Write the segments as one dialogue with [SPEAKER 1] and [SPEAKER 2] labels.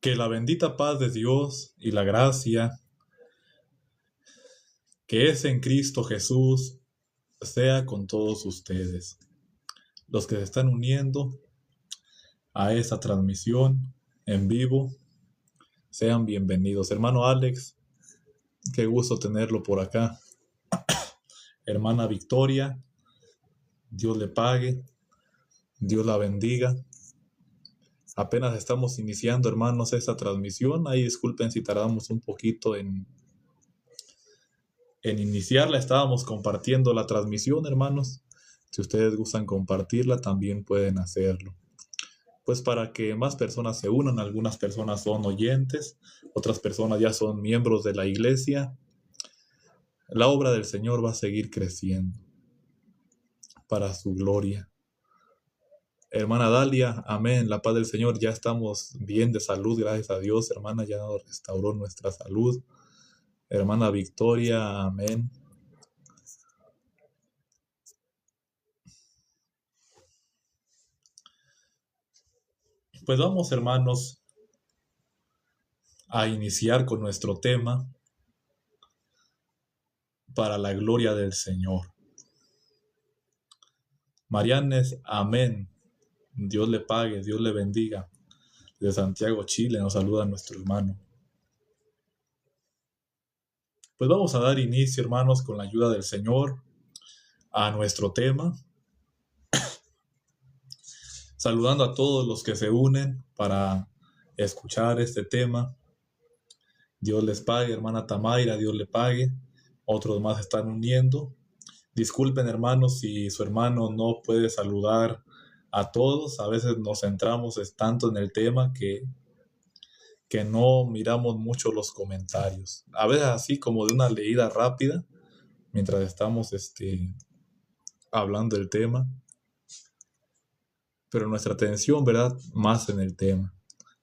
[SPEAKER 1] Que la bendita paz de Dios y la gracia que es en Cristo Jesús sea con todos ustedes, los que se están uniendo a esta transmisión en vivo. Sean bienvenidos. Hermano Alex, qué gusto tenerlo por acá. Hermana Victoria, Dios le pague, Dios la bendiga. Apenas estamos iniciando, hermanos, esta transmisión. Ahí disculpen si tardamos un poquito en iniciarla. Estábamos compartiendo la transmisión, hermanos. Si ustedes gustan compartirla, también pueden hacerlo. Pues para que más personas se unan. Algunas personas son oyentes, otras personas ya son miembros de la iglesia. La obra del Señor va a seguir creciendo para su gloria. Hermana Dalia, amén, la paz del Señor. Ya estamos bien de salud, gracias a Dios. Hermana, ya nos restauró nuestra salud. Hermana Victoria, amén. Pues vamos, hermanos, a iniciar con nuestro tema para la gloria del Señor. Marianes, amén. Dios le pague, Dios le bendiga. De Santiago, Chile, nos saluda nuestro hermano. Pues vamos a dar inicio, hermanos, con la ayuda del Señor a nuestro tema. Saludando a todos los que se unen para escuchar este tema. Dios les pague, hermana Tamaira, Dios le pague. Otros más están uniendo. Disculpen, hermanos, si su hermano no puede saludar a todos. A veces nos centramos tanto en el tema que no miramos mucho los comentarios. A veces así como de una leída rápida, mientras estamos hablando del tema. Pero nuestra atención, ¿verdad? Más en el tema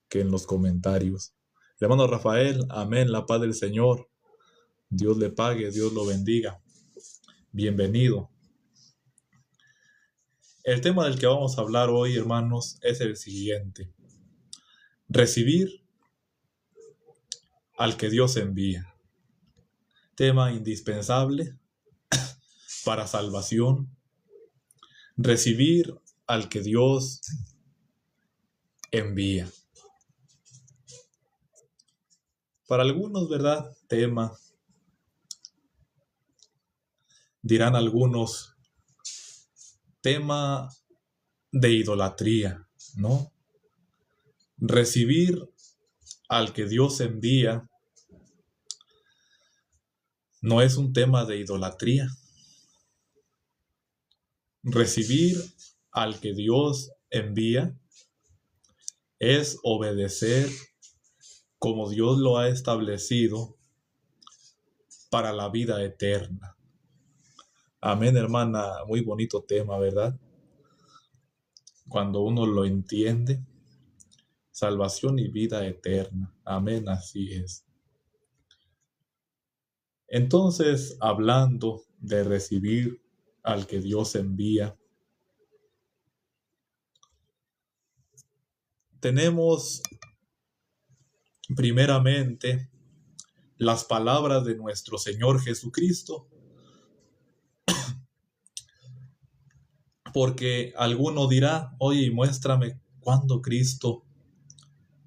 [SPEAKER 1] que en los comentarios. Hermano Rafael, amén, la paz del Señor. Dios le pague, Dios lo bendiga. Bienvenido. El tema del que vamos a hablar hoy, hermanos, es el siguiente. Recibir al que Dios envía. Tema indispensable para salvación. Recibir al que Dios envía. Para algunos, ¿verdad? Tema. Dirán algunos, tema de idolatría, ¿no? Recibir al que Dios envía no es un tema de idolatría. Recibir al que Dios envía es obedecer como Dios lo ha establecido para la vida eterna. Amén, hermana, muy bonito tema, ¿verdad? Cuando uno lo entiende, salvación y vida eterna. Amén, así es. Entonces, hablando de recibir al que Dios envía, tenemos primeramente las palabras de nuestro Señor Jesucristo, porque alguno dirá, oye, muéstrame cuándo Cristo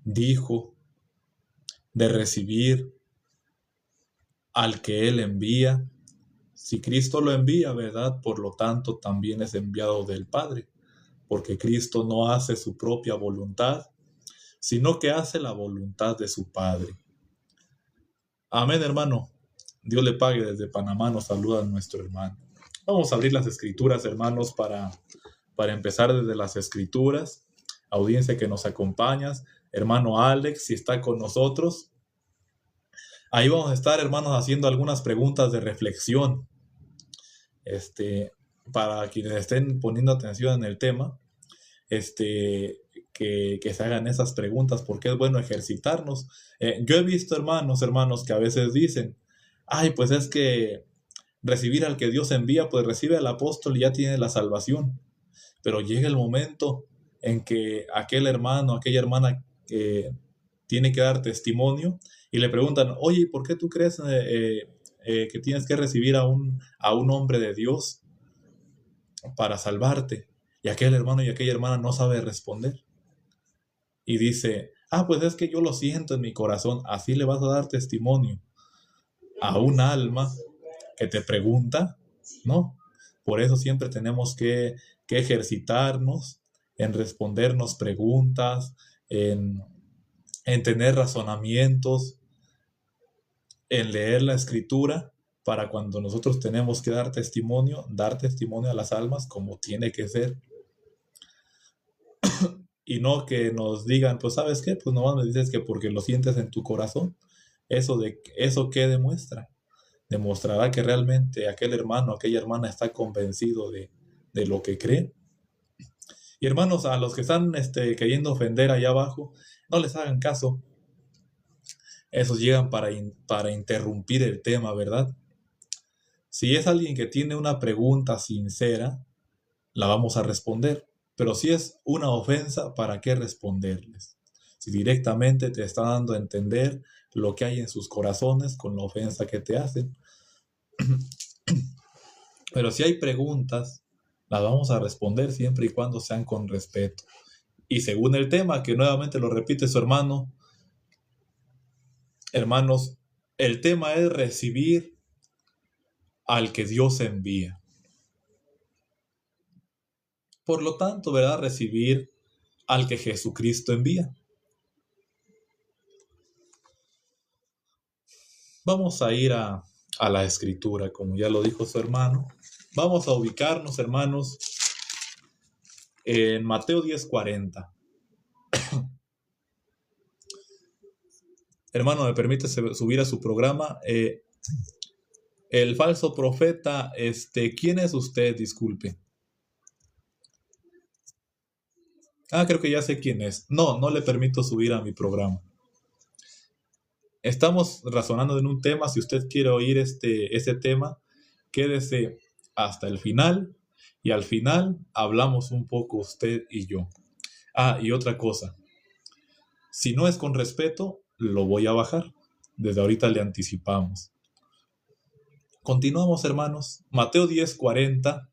[SPEAKER 1] dijo de recibir al que Él envía. Si Cristo lo envía, ¿verdad? Por lo tanto, también es enviado del Padre, porque Cristo no hace su propia voluntad, sino que hace la voluntad de su Padre. Amén, hermano. Dios le pague. Desde Panamá nos saluda nuestro hermano. Vamos a abrir las escrituras, hermanos, para empezar desde las escrituras. Audiencia que nos acompañas, hermano Alex, si está con nosotros. Ahí vamos a estar, hermanos, haciendo algunas preguntas de reflexión. Para quienes estén poniendo atención en el tema, que se hagan esas preguntas, porque es bueno ejercitarnos. Yo he visto hermanos, que a veces dicen, ay, pues es que recibir al que Dios envía, pues recibe al apóstol y ya tiene la salvación. Pero llega el momento en que aquel hermano, aquella hermana tiene que dar testimonio y le preguntan, oye, ¿por qué tú crees que tienes que recibir a un hombre de Dios para salvarte? Y aquel hermano y aquella hermana no sabe responder. Y dice, pues es que yo lo siento en mi corazón. Así le vas a dar testimonio a un alma que te pregunta, ¿no? Por eso siempre tenemos que ejercitarnos en respondernos preguntas, en tener razonamientos, en leer la escritura, para cuando nosotros tenemos que dar testimonio a las almas como tiene que ser. Y no que nos digan, pues ¿sabes qué? Pues nomás me dices que porque lo sientes en tu corazón. ¿Eso qué demuestra? Demostrará que realmente aquel hermano, aquella hermana está convencido de lo que cree. Y hermanos, a los que están queriendo ofender allá abajo, no les hagan caso. Esos llegan para interrumpir el tema, ¿verdad? Si es alguien que tiene una pregunta sincera, la vamos a responder. Pero si es una ofensa, ¿para qué responderles? Si directamente te está dando a entender lo que hay en sus corazones con la ofensa que te hacen. Pero si hay preguntas, las vamos a responder siempre y cuando sean con respeto. Y según el tema, que nuevamente lo repite su hermano, hermanos, el tema es recibir al que Dios envía. Por lo tanto, ¿verdad? Recibir al que Jesucristo envía. Vamos a ir a la escritura, como ya lo dijo su hermano. Vamos a ubicarnos, hermanos, en Mateo 10:40. Hermano, ¿me permite subir a su programa? El falso profeta, ¿quién es usted? Disculpe. Creo que ya sé quién es. No le permito subir a mi programa. Estamos razonando en un tema. Si usted quiere oír ese tema, quédese hasta el final. Y al final hablamos un poco usted y yo. Y otra cosa. Si no es con respeto, lo voy a bajar. Desde ahorita le anticipamos. Continuamos, hermanos. Mateo 10:40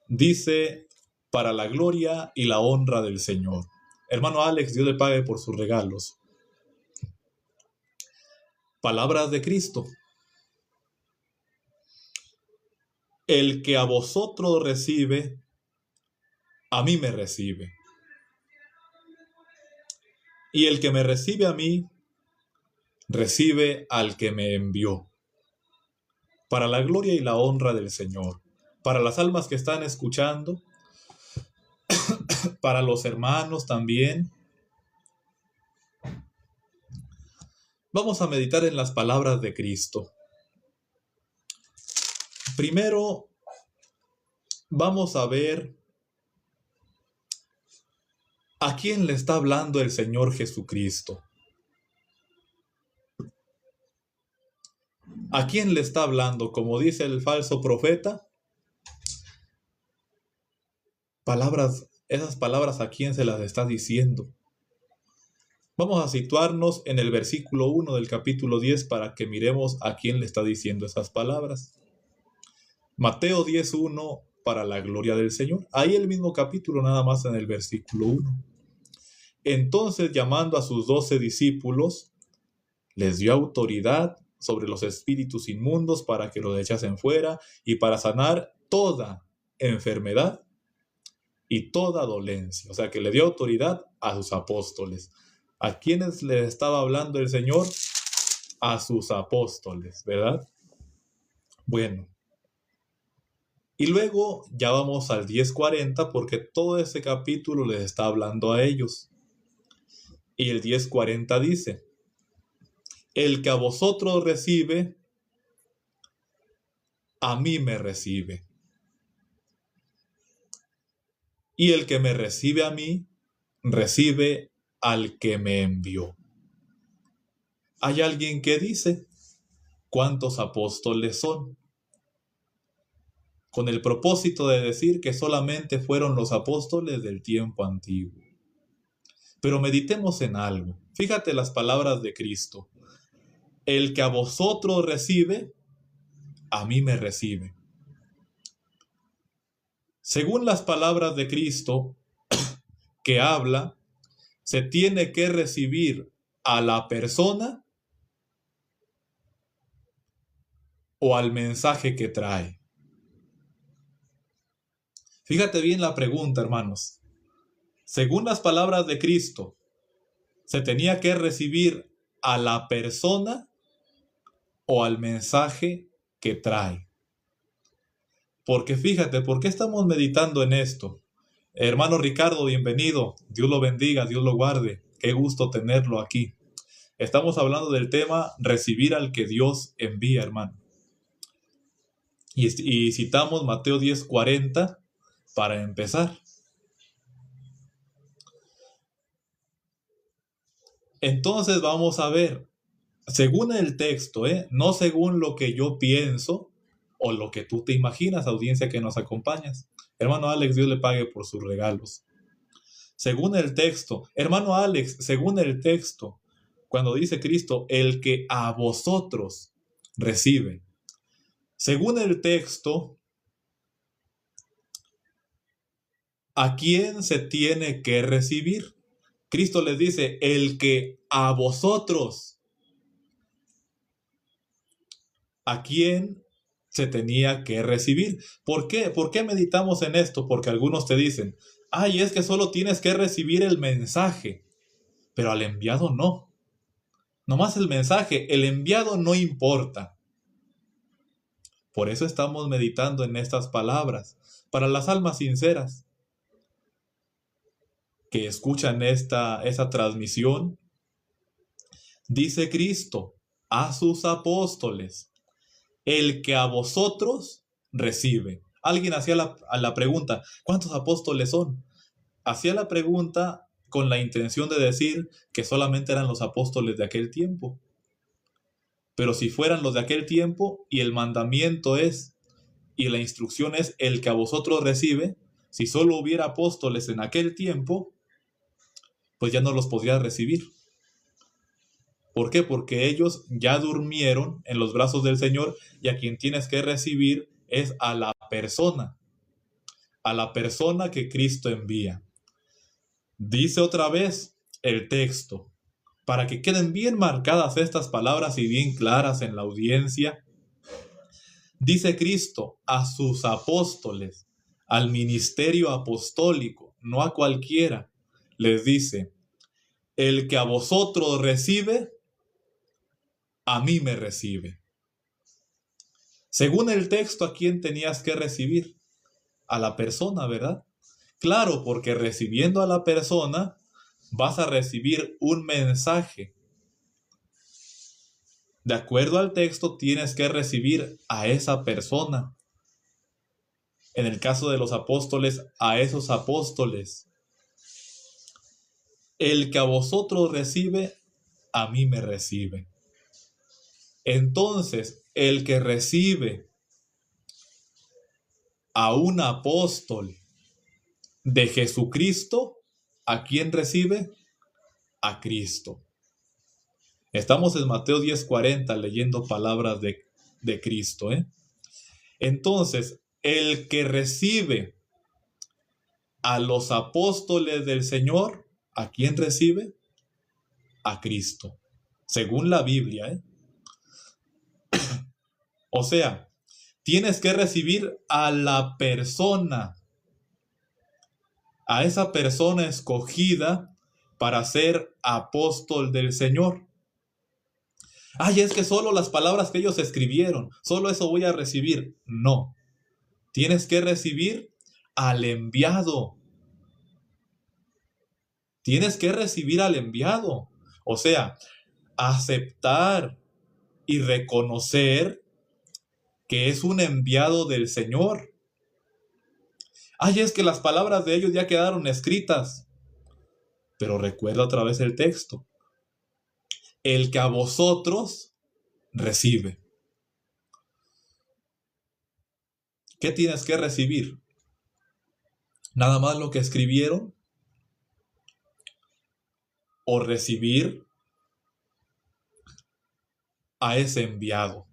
[SPEAKER 1] dice, para la gloria y la honra del Señor. Hermano Alex, Dios le pague por sus regalos. Palabras de Cristo. El que a vosotros recibe, a mí me recibe. Y el que me recibe a mí, recibe al que me envió. Para la gloria y la honra del Señor. Para las almas que están escuchando, para los hermanos también. Vamos a meditar en las palabras de Cristo. Primero, vamos a ver a quién le está hablando el Señor Jesucristo. ¿A quién le está hablando? Como dice el falso profeta. Esas palabras, ¿a quién se las está diciendo? Vamos a situarnos en el versículo 1 del capítulo 10 para que miremos a quién le está diciendo esas palabras. Mateo 10:1, para la gloria del Señor. Ahí el mismo capítulo, nada más en el versículo 1. Entonces, llamando a sus 12 discípulos, les dio autoridad sobre los espíritus inmundos para que los echasen fuera y para sanar toda enfermedad y toda dolencia. O sea, que le dio autoridad a sus apóstoles. ¿A quiénes les estaba hablando el Señor? A sus apóstoles, ¿verdad? Bueno. Y luego ya vamos al 10:40 porque todo ese capítulo les está hablando a ellos. Y el 10:40 dice, el que a vosotros recibe, a mí me recibe. Y el que me recibe a mí, recibe al que me envió. Hay alguien que dice, ¿cuántos apóstoles son? Con el propósito de decir que solamente fueron los apóstoles del tiempo antiguo. Pero meditemos en algo. Fíjate las palabras de Cristo. El que a vosotros recibe, a mí me recibe. Según las palabras de Cristo que habla, se tiene que recibir a la persona o al mensaje que trae. Fíjate bien la pregunta, hermanos. Según las palabras de Cristo, ¿se tenía que recibir a la persona o al mensaje que trae? Porque fíjate, ¿por qué estamos meditando en esto? Hermano Ricardo, bienvenido. Dios lo bendiga, Dios lo guarde. Qué gusto tenerlo aquí. Estamos hablando del tema recibir al que Dios envía, hermano. Y citamos Mateo 10:40 para empezar. Entonces vamos a ver, según el texto, no según lo que yo pienso o lo que tú te imaginas, audiencia que nos acompañas. Hermano Alex, Dios le pague por sus regalos. Según el texto, hermano Alex, según el texto, cuando dice Cristo, el que a vosotros recibe. Según el texto, ¿a quién se tiene que recibir? Cristo les dice, el que a vosotros. ¿A quién se tenía que recibir? ¿Por qué? ¿Por qué meditamos en esto? Porque algunos te dicen, ay, es que solo tienes que recibir el mensaje, pero al enviado no. Nomás el mensaje, el enviado no importa. Por eso estamos meditando en estas palabras, para las almas sinceras que escuchan esta transmisión. Dice Cristo a sus apóstoles, el que a vosotros recibe. Alguien hacía la pregunta, ¿cuántos apóstoles son? Hacía la pregunta con la intención de decir que solamente eran los apóstoles de aquel tiempo. Pero si fueran los de aquel tiempo y el mandamiento es, y la instrucción es el que a vosotros recibe, si solo hubiera apóstoles en aquel tiempo, pues ya no los podría recibir. ¿Por qué? Porque ellos ya durmieron en los brazos del Señor y a quien tienes que recibir es a la persona que Cristo envía. Dice otra vez el texto, para que queden bien marcadas estas palabras y bien claras en la audiencia. Dice Cristo a sus apóstoles, al ministerio apostólico, no a cualquiera, les dice, el que a vosotros recibe, a mí me recibe. Según el texto, ¿a quién tenías que recibir? A la persona, ¿verdad? Claro, porque recibiendo a la persona, vas a recibir un mensaje. De acuerdo al texto, tienes que recibir a esa persona. En el caso de los apóstoles, a esos apóstoles. El que a vosotros recibe, a mí me recibe. Entonces, el que recibe a un apóstol de Jesucristo, ¿a quién recibe? A Cristo. Estamos en Mateo 10:40 leyendo palabras de Cristo. Entonces, el que recibe a los apóstoles del Señor, ¿a quién recibe? A Cristo. Según la Biblia. O sea, tienes que recibir a la persona, a esa persona escogida para ser apóstol del Señor. Ay, es que solo las palabras que ellos escribieron, solo eso voy a recibir. No, tienes que recibir al enviado. Tienes que recibir al enviado. O sea, aceptar y reconocer que es un enviado del Señor. Ay, es que las palabras de ellos ya quedaron escritas. Pero recuerda otra vez el texto. El que a vosotros recibe. ¿Qué tienes que recibir? ¿Nada más lo que escribieron? o recibir a ese enviado,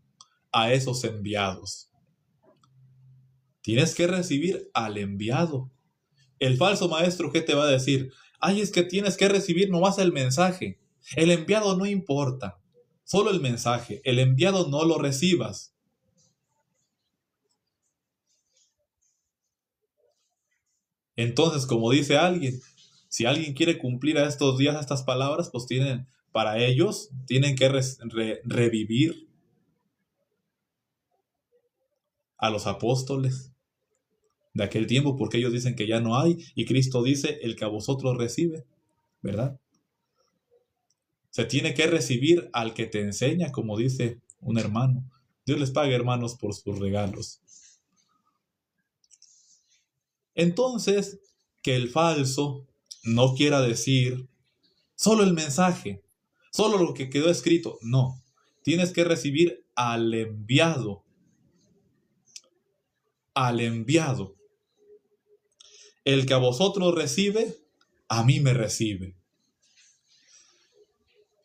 [SPEAKER 1] a esos enviados. Tienes que recibir al enviado. El falso maestro, ¿qué te va a decir? Ay, es que tienes que recibir nomás el mensaje. El enviado no importa, solo el mensaje. El enviado no lo recibas. Entonces, como dice alguien, si alguien quiere cumplir a estos días estas palabras, pues para ellos, tienen que revivir a los apóstoles de aquel tiempo, porque ellos dicen que ya no hay, y Cristo dice, el que a vosotros recibe, ¿verdad? Se tiene que recibir al que te enseña, como dice un hermano. Dios les pague, hermanos, por sus regalos. Entonces, que el falso no quiera decir solo el mensaje, solo lo que quedó escrito. No, tienes que recibir al enviado. Al enviado. El que a vosotros recibe, a mí me recibe.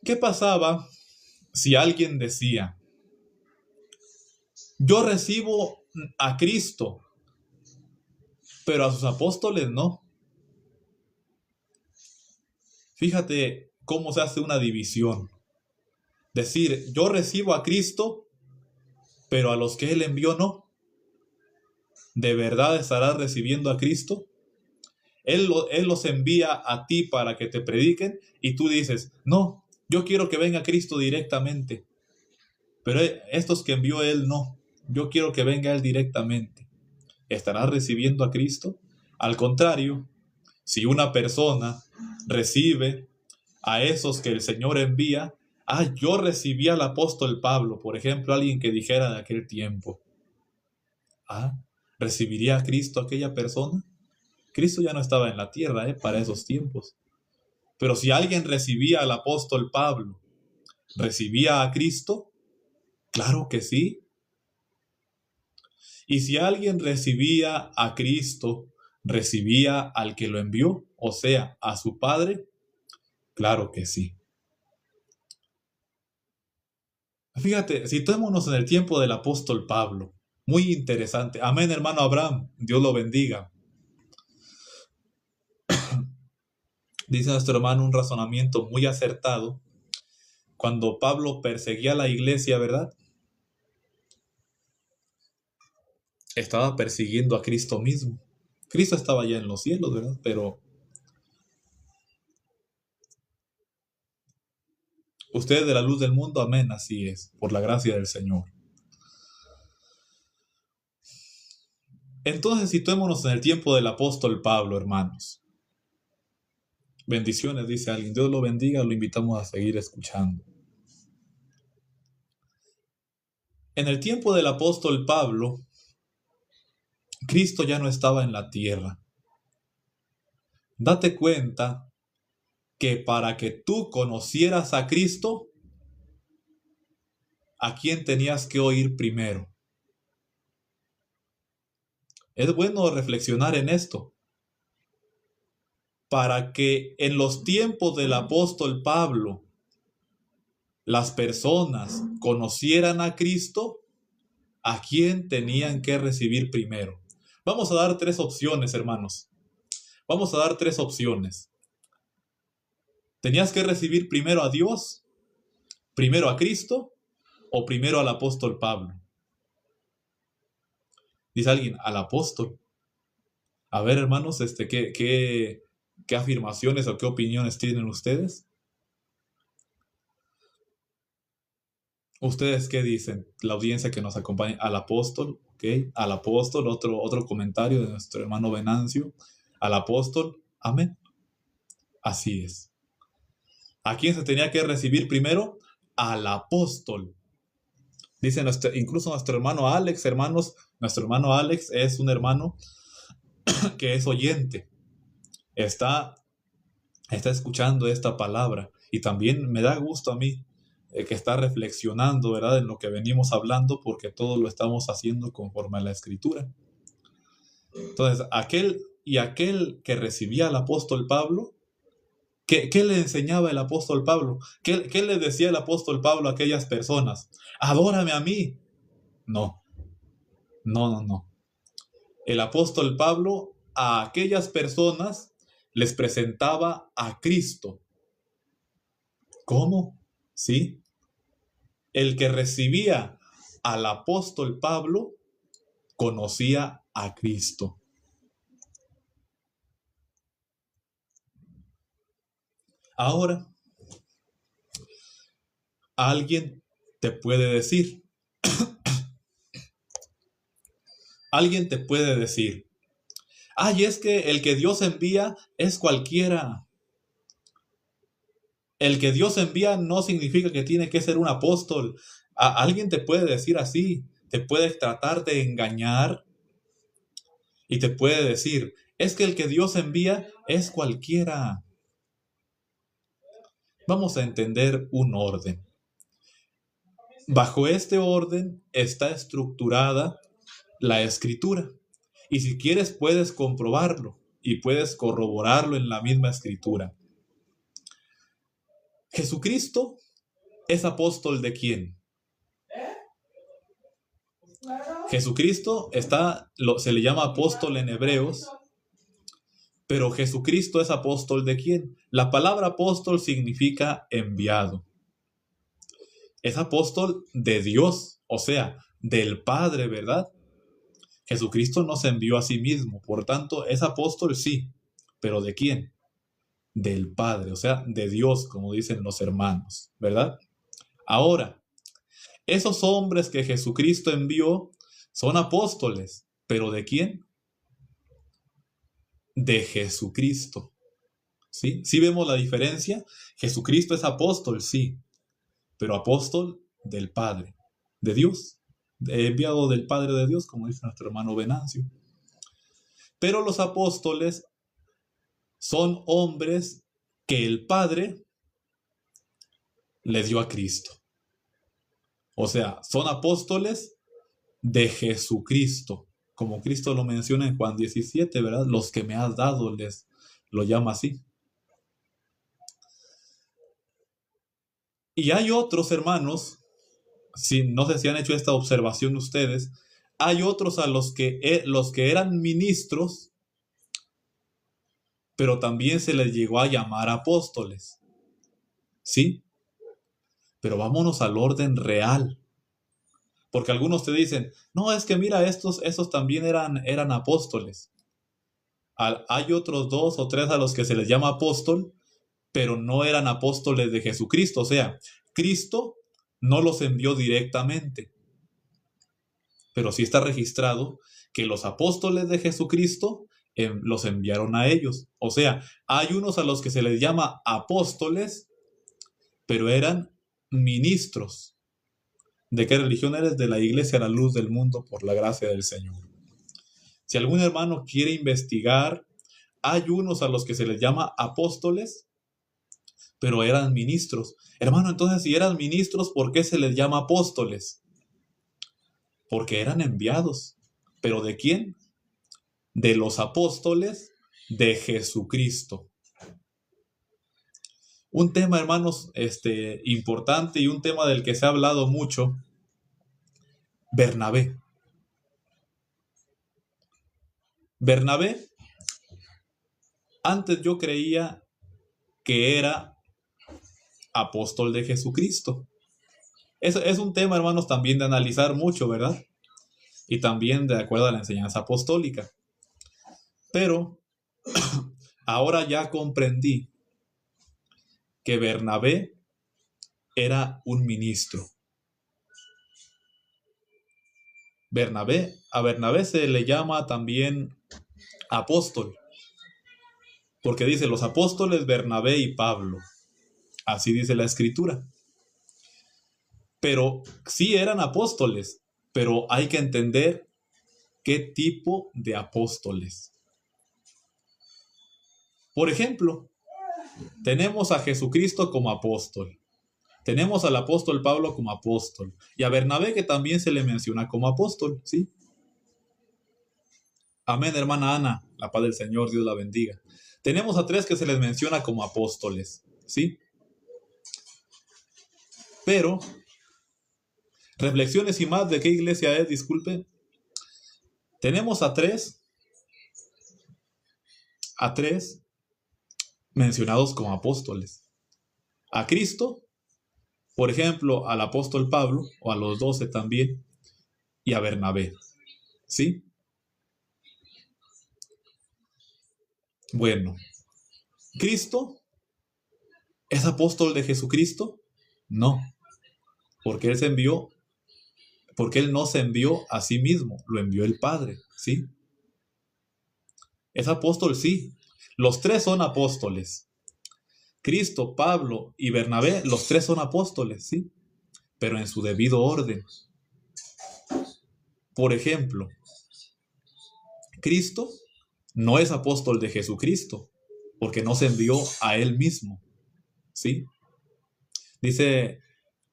[SPEAKER 1] ¿Qué pasaba si alguien decía, yo recibo a Cristo, pero a sus apóstoles no? Fíjate cómo se hace una división. Decir, yo recibo a Cristo, pero a los que Él envió no. ¿De verdad estarás recibiendo a Cristo? Él los envía a ti para que te prediquen y tú dices, no, yo quiero que venga Cristo directamente. Pero estos que envió Él no, yo quiero que venga Él directamente. ¿Estarás recibiendo a Cristo? Al contrario, si una persona recibe a esos que el Señor envía, yo recibí al apóstol Pablo, por ejemplo, alguien que dijera de aquel tiempo, ¿recibiría a Cristo aquella persona? Cristo ya no estaba en la tierra para esos tiempos. Pero si alguien recibía al apóstol Pablo, ¿recibía a Cristo? Claro que sí. Y si alguien recibía a Cristo, ¿recibía al que lo envió? O sea, a su Padre. Claro que sí. Fíjate, situémonos en el tiempo del apóstol Pablo. Muy interesante. Amén, hermano Abraham. Dios lo bendiga. Dice nuestro hermano un razonamiento muy acertado. Cuando Pablo perseguía a la iglesia, ¿verdad? Estaba persiguiendo a Cristo mismo. Cristo estaba ya en los cielos, ¿verdad? Pero usted de la luz del mundo, amén, así es, por la gracia del Señor. Entonces, situémonos en el tiempo del apóstol Pablo, hermanos. Bendiciones, dice alguien. Dios lo bendiga, lo invitamos a seguir escuchando. En el tiempo del apóstol Pablo, Cristo ya no estaba en la tierra. Date cuenta que para que tú conocieras a Cristo, ¿a quién tenías que oír primero? Es bueno reflexionar en esto. Para que en los tiempos del apóstol Pablo las personas conocieran a Cristo, ¿a quién tenían que recibir primero? Vamos a dar 3 opciones, hermanos. Vamos a dar 3 opciones. ¿Tenías que recibir primero a Dios, primero a Cristo o primero al apóstol Pablo? Dice alguien, al apóstol. A ver, hermanos, ¿qué afirmaciones o qué opiniones tienen ustedes? ¿Ustedes qué dicen? La audiencia que nos acompaña, al apóstol, ¿ok? Al apóstol, otro comentario de nuestro hermano Venancio. Al apóstol, amén. Así es. ¿A quién se tenía que recibir primero? Al apóstol. Dice incluso nuestro hermano Alex, hermanos, nuestro hermano Alex es un hermano que es oyente. Está escuchando esta palabra y también me da gusto a mí que está reflexionando, ¿verdad?, en lo que venimos hablando, porque todo lo estamos haciendo conforme a la Escritura. Entonces, aquel que recibía al apóstol Pablo, ¿Qué le enseñaba el apóstol Pablo? ¿Qué le decía el apóstol Pablo a aquellas personas? Adórame a mí. No, no. El apóstol Pablo a aquellas personas les presentaba a Cristo. ¿Cómo? ¿Sí? El que recibía al apóstol Pablo conocía a Cristo. Ahora, alguien te puede decir, ay, es que el que Dios envía es cualquiera. El que Dios envía no significa que tiene que ser un apóstol. Alguien te puede decir así, te puede tratar de engañar y te puede decir, es que el que Dios envía es cualquiera. Vamos a entender un orden. Bajo este orden está estructurada la escritura. Y si quieres puedes comprobarlo y puedes corroborarlo en la misma escritura. Jesucristo es apóstol ¿de quién? Jesucristo se le llama apóstol en Hebreos, pero Jesucristo es apóstol ¿de quién? La palabra apóstol significa enviado. Es apóstol de Dios, o sea, del Padre, ¿verdad? Jesucristo no se envió a sí mismo, por tanto, es apóstol sí, pero ¿de quién? Del Padre, o sea, de Dios, como dicen los hermanos, ¿verdad? Ahora, esos hombres que Jesucristo envió son apóstoles, pero ¿de quién? De Jesucristo. ¿Sí? ¿Sí vemos la diferencia? Jesucristo es apóstol, sí, pero apóstol del Padre, de Dios, enviado del Padre de Dios, como dice nuestro hermano Venancio. Pero los apóstoles son hombres que el Padre le dio a Cristo. O sea, son apóstoles de Jesucristo, como Cristo lo menciona en Juan 17, ¿verdad? Los que me has dado, lo llama así. Y hay otros hermanos, no sé si han hecho esta observación ustedes, hay otros a los que eran ministros, pero también se les llegó a llamar apóstoles. ¿Sí? Pero vámonos al orden real. Porque algunos te dicen, no, es que mira, estos también eran apóstoles. Hay otros 2 o 3 a los que se les llama apóstol, pero no eran apóstoles de Jesucristo. O sea, Cristo no los envió directamente. Pero sí está registrado que los apóstoles de Jesucristo los enviaron a ellos. O sea, hay unos a los que se les llama apóstoles, pero eran ministros. ¿De qué religión eres? De la Iglesia a la Luz del Mundo por la gracia del Señor. Si algún hermano quiere investigar, hay unos a los que se les llama apóstoles, pero eran ministros. Hermano, entonces si eran ministros, ¿por qué se les llama apóstoles? Porque eran enviados. ¿Pero de quién? De los apóstoles de Jesucristo. Un tema, hermanos, importante y un tema del que se ha hablado mucho, Bernabé. Bernabé, antes yo creía que era apóstol de Jesucristo. Eso es un tema, hermanos, también de analizar mucho, ¿verdad? Y también de acuerdo a la enseñanza apostólica. Pero ahora ya comprendí que Bernabé era un ministro. A Bernabé se le llama también apóstol, porque dice los apóstoles Bernabé y Pablo. Así dice la escritura. Pero sí eran apóstoles, pero hay que entender qué tipo de apóstoles. Por ejemplo, tenemos a Jesucristo como apóstol. Tenemos al apóstol Pablo como apóstol. Y a Bernabé que también se le menciona como apóstol, ¿sí? Amén, hermana Ana. La paz del Señor, Dios la bendiga. Tenemos a 3 que se les menciona como apóstoles, ¿sí? Pero, reflexiones y más, ¿de qué iglesia es? Disculpe. Tenemos a tres mencionados como apóstoles. A Cristo, por ejemplo, al apóstol Pablo, o a los 12 también, y a Bernabé, ¿sí? Bueno, ¿Cristo es apóstol de Jesucristo? No, porque Él no se envió a sí mismo, lo envió el Padre, ¿sí? Es apóstol, sí. Los 3 son apóstoles. Cristo, Pablo y Bernabé, los 3 son apóstoles, ¿sí? Pero en su debido orden. Por ejemplo, Cristo no es apóstol de Jesucristo, porque no se envió a Él mismo, ¿sí? Dice,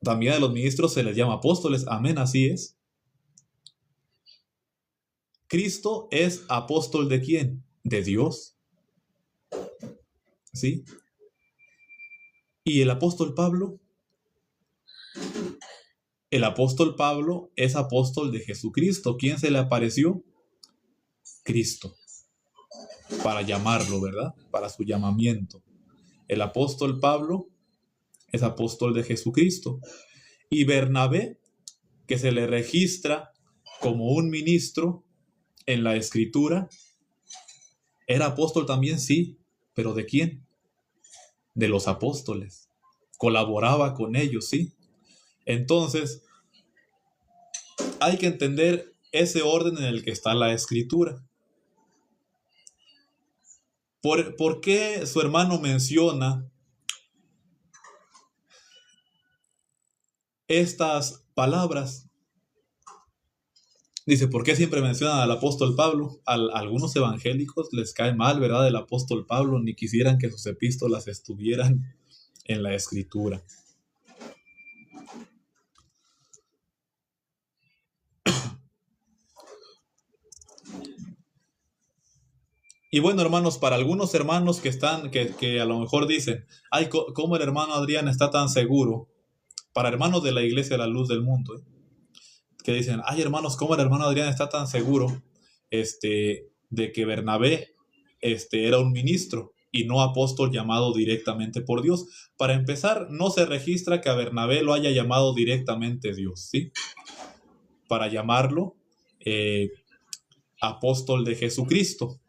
[SPEAKER 1] también a los ministros se les llama apóstoles, amén, así es. Cristo es apóstol ¿de quién? De Dios, ¿sí? ¿Y el apóstol Pablo? El apóstol Pablo es apóstol de Jesucristo. ¿Quién se le apareció? Cristo, para llamarlo, ¿verdad? Para su llamamiento. El apóstol Pablo es apóstol de Jesucristo. Y Bernabé, que se le registra como un ministro en la Escritura, era apóstol también, sí, pero ¿de quién? De los apóstoles. Colaboraba con ellos, sí. Entonces, hay que entender ese orden en el que está la Escritura. ¿Por qué su hermano menciona estas palabras? Dice, ¿por qué siempre mencionan al apóstol Pablo? A algunos evangélicos les cae mal, ¿verdad? El apóstol Pablo, ni quisieran que sus epístolas estuvieran en la Escritura. Y bueno, hermanos, para algunos hermanos que a lo mejor dicen, ay, ¿cómo el hermano Adrián está tan seguro? Para hermanos de la iglesia de la luz del mundo, que dicen, ay, hermanos, ¿cómo el hermano Adrián está tan seguro de que Bernabé era un ministro y no apóstol llamado directamente por Dios? Para empezar, no se registra que a Bernabé lo haya llamado directamente Dios, ¿sí? Para llamarlo apóstol de Jesucristo.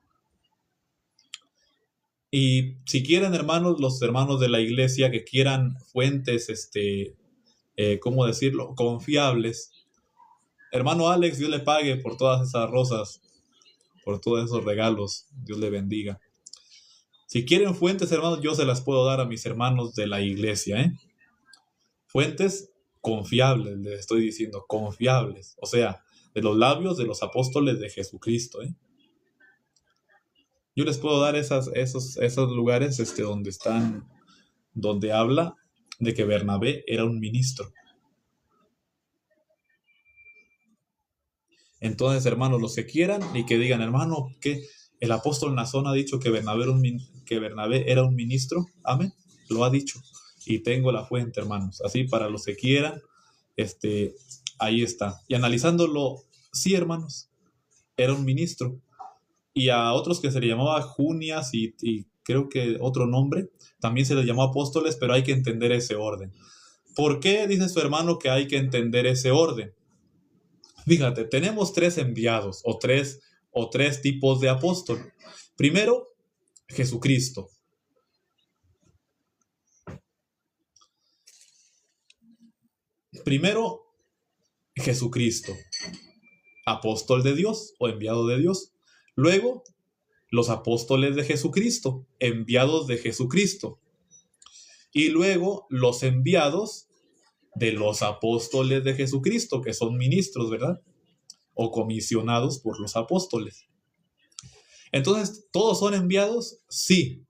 [SPEAKER 1] Y si quieren, hermanos, los hermanos de la iglesia que quieran fuentes, ¿cómo decirlo?, confiables. Hermano Alex, Dios le pague por todas esas rosas, por todos esos regalos. Dios le bendiga. Si quieren fuentes, hermanos, yo se las puedo dar a mis hermanos de la iglesia, ¿eh? Fuentes confiables, les estoy diciendo, confiables. O sea, de los labios de los apóstoles de Jesucristo, ¿eh? Yo les puedo dar esos lugares donde habla de que Bernabé era un ministro. Entonces, hermanos, los que quieran y que digan, hermano, que el apóstol Nazón ha dicho que Bernabé era un ministro, amén, lo ha dicho. Y tengo la fuente, hermanos. Así, para los que quieran, ahí está. Y analizándolo, sí, hermanos, era un ministro. Y a otros que se le llamaba Junias y creo que otro nombre, también se les llamó apóstoles, pero hay que entender ese orden. ¿Por qué dice su hermano que hay que entender ese orden? Fíjate, tenemos 3 enviados o tres tipos de apóstol. Primero, Jesucristo. Primero, Jesucristo, apóstol de Dios o enviado de Dios. Luego, los apóstoles de Jesucristo, enviados de Jesucristo. Y luego, los enviados de los apóstoles de Jesucristo, que son ministros, ¿verdad? O comisionados por los apóstoles. Entonces, ¿todos son enviados? Sí,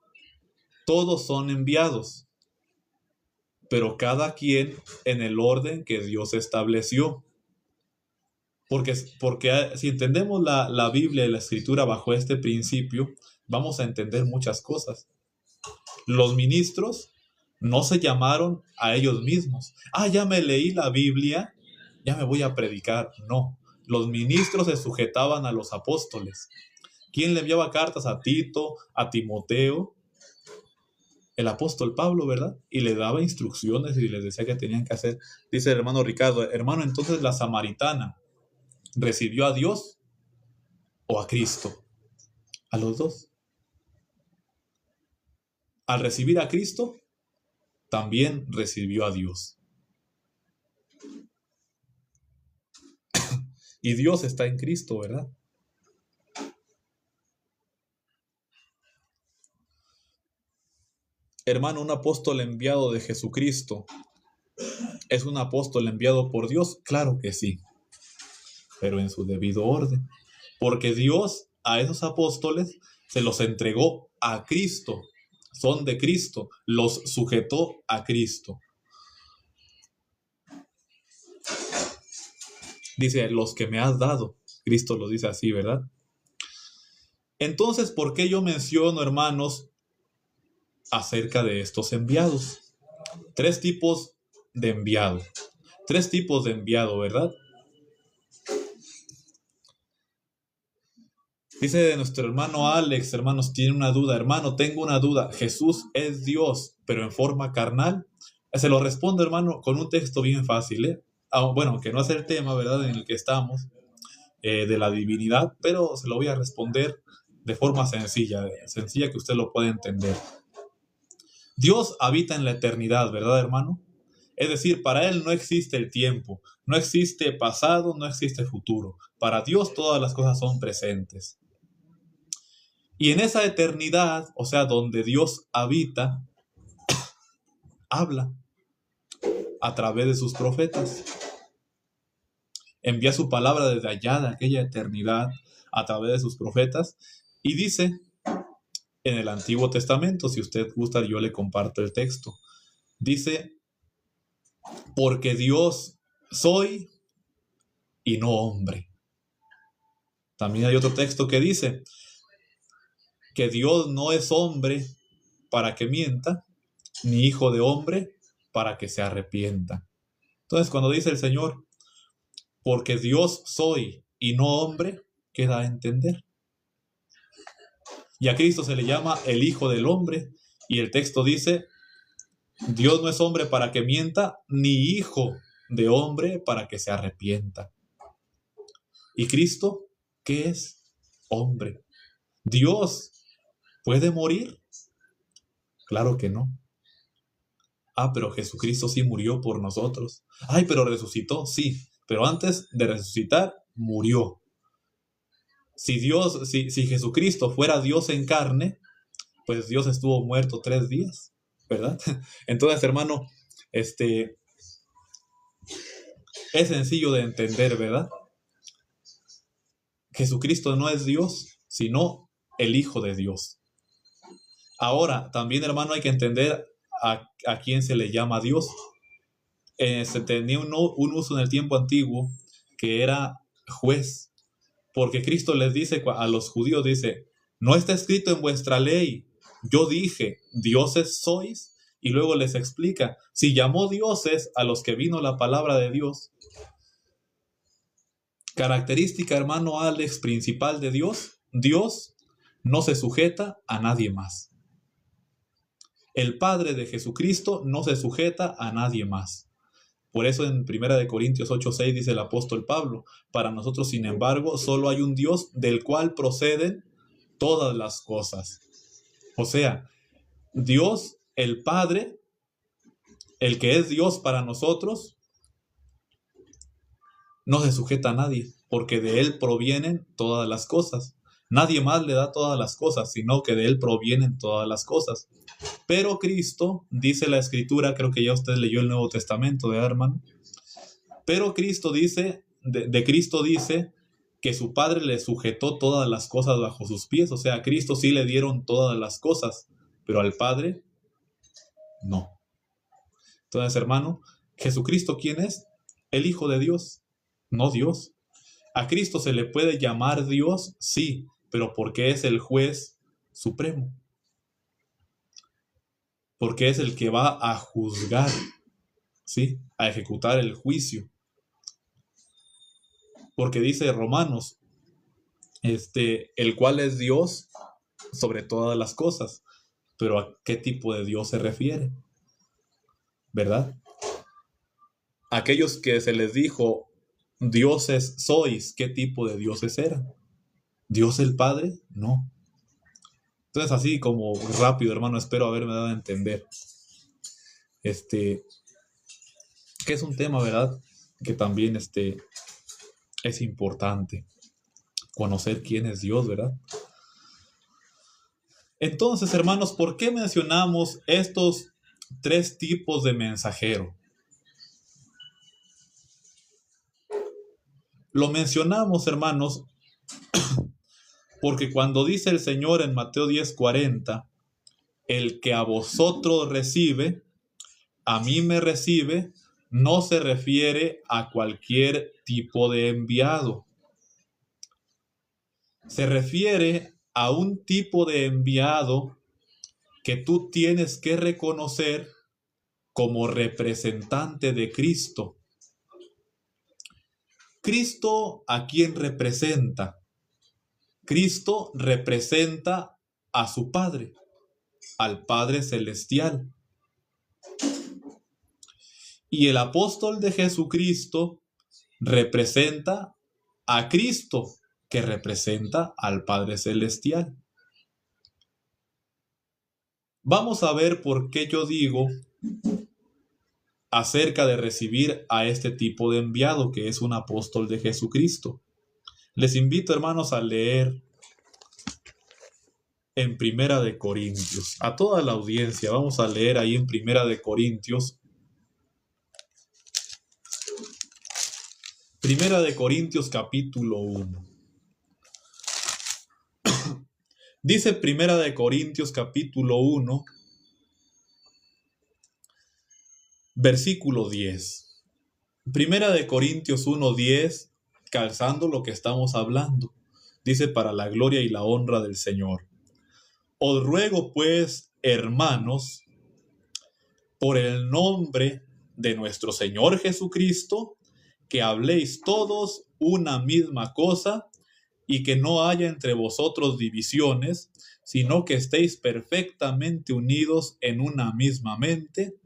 [SPEAKER 1] todos son enviados, pero cada quien en el orden que Dios estableció. Porque si entendemos la Biblia y la Escritura bajo este principio, vamos a entender muchas cosas. Los ministros no se llamaron a ellos mismos. Ya me leí la Biblia, ya me voy a predicar. No, los ministros se sujetaban a los apóstoles. ¿Quién le enviaba cartas a Tito, a Timoteo? El apóstol Pablo, ¿verdad? Y le daba instrucciones y les decía qué tenían que hacer. Dice el hermano Ricardo, hermano, entonces la samaritana recibió a Dios o a Cristo. A los dos. Al recibir a Cristo, también recibió a Dios. Y Dios está en Cristo, ¿verdad? Hermano, un apóstol enviado de Jesucristo, ¿es un apóstol enviado por Dios? Claro que sí, pero en su debido orden. Porque Dios a esos apóstoles se los entregó a Cristo. Son de Cristo, los sujetó a Cristo. Dice, los que me has dado. Cristo lo dice así, ¿verdad? Entonces, ¿por qué yo menciono, hermanos, acerca de estos enviados? Tres tipos de enviado. Tres tipos de enviado, ¿verdad? Dice nuestro hermano Alex, hermanos, tiene una duda. Hermano, tengo una duda. ¿Jesús es Dios, pero en forma carnal? Se lo respondo, hermano, con un texto bien fácil, ¿eh? Bueno, que no es el tema, ¿verdad?, en el que estamos, de la divinidad, pero se lo voy a responder de forma sencilla que usted lo pueda entender. Dios habita en la eternidad, ¿verdad, hermano? Es decir, para Él no existe el tiempo, no existe pasado, no existe futuro. Para Dios todas las cosas son presentes. Y en esa eternidad, o sea, donde Dios habita, habla a través de sus profetas. Envía su palabra desde allá, de aquella eternidad, a través de sus profetas, y dice en el Antiguo Testamento, si usted gusta, yo le comparto el texto. Dice, porque Dios soy y no hombre. También hay otro texto que dice que Dios no es hombre para que mienta, ni hijo de hombre para que se arrepienta. Entonces, cuando dice el Señor, porque Dios soy y no hombre, ¿qué da a entender? Y a Cristo se le llama el Hijo del Hombre, y el texto dice, Dios no es hombre para que mienta, ni hijo de hombre para que se arrepienta. ¿Y Cristo qué es? Hombre. ¿Dios puede morir? Claro que no. Pero Jesucristo sí murió por nosotros. Pero resucitó, sí. Pero antes de resucitar, murió. Si Jesucristo fuera Dios en carne, pues Dios estuvo muerto 3 días, ¿verdad? Entonces, hermano, es sencillo de entender, ¿verdad? Jesucristo no es Dios, sino el Hijo de Dios. Ahora, también, hermano, hay que entender a quién se le llama Dios. Se tenía un uso en el tiempo antiguo que era juez, porque Cristo les dice a los judíos, dice, no está escrito en vuestra ley, yo dije, dioses sois, y luego les explica, si llamó dioses a los que vino la palabra de Dios. Característica, hermano Alex, principal de Dios, Dios no se sujeta a nadie más. El Padre de Jesucristo no se sujeta a nadie más. Por eso en 1 Corintios 8:6 dice el apóstol Pablo, para nosotros, sin embargo, solo hay un Dios del cual proceden todas las cosas. O sea, Dios, el Padre, el que es Dios para nosotros, no se sujeta a nadie, porque de Él provienen todas las cosas. Nadie más le da todas las cosas, sino que de Él provienen todas las cosas. Pero Cristo, dice la Escritura, creo que ya usted leyó el Nuevo Testamento, ¿verdad, hermano? Pero Cristo dice, de Cristo dice que su Padre le sujetó todas las cosas bajo sus pies. O sea, a Cristo sí le dieron todas las cosas, pero al Padre no. Entonces, hermano, ¿Jesucristo quién es? El Hijo de Dios, no Dios. ¿A Cristo se le puede llamar Dios? Sí, pero porque es el juez supremo, porque es el que va a juzgar, ¿sí? A ejecutar el juicio. Porque dice Romanos, el cual es Dios sobre todas las cosas. Pero ¿a qué tipo de Dios se refiere? ¿Verdad? Aquellos que se les dijo, dioses sois, ¿qué tipo de dioses eran? ¿Dios el Padre? No. Entonces, así como rápido, hermano, espero haberme dado a entender. Que es un tema, ¿verdad? Que también es importante conocer quién es Dios, ¿verdad? Entonces, hermanos, ¿por qué mencionamos estos tres tipos de mensajero? Lo mencionamos, hermanos, porque cuando dice el Señor en Mateo 10:40, el que a vosotros recibe, a mí me recibe, no se refiere a cualquier tipo de enviado. Se refiere a un tipo de enviado que tú tienes que reconocer como representante de Cristo. ¿Cristo a quién representa? Cristo representa a su Padre, al Padre Celestial. Y el apóstol de Jesucristo representa a Cristo, que representa al Padre Celestial. Vamos a ver por qué yo digo acerca de recibir a este tipo de enviado, que es un apóstol de Jesucristo. Les invito, hermanos, a leer en Primera de Corintios. A toda la audiencia, vamos a leer ahí en Primera de Corintios. Primera de Corintios capítulo 1. Dice Primera de Corintios capítulo 1, versículo 10. Primera de Corintios 1:10, calzando lo que estamos hablando. Dice, para la gloria y la honra del Señor. Os ruego pues, hermanos, por el nombre de nuestro Señor Jesucristo, que habléis todos una misma cosa y que no haya entre vosotros divisiones, sino que estéis perfectamente unidos en una misma mente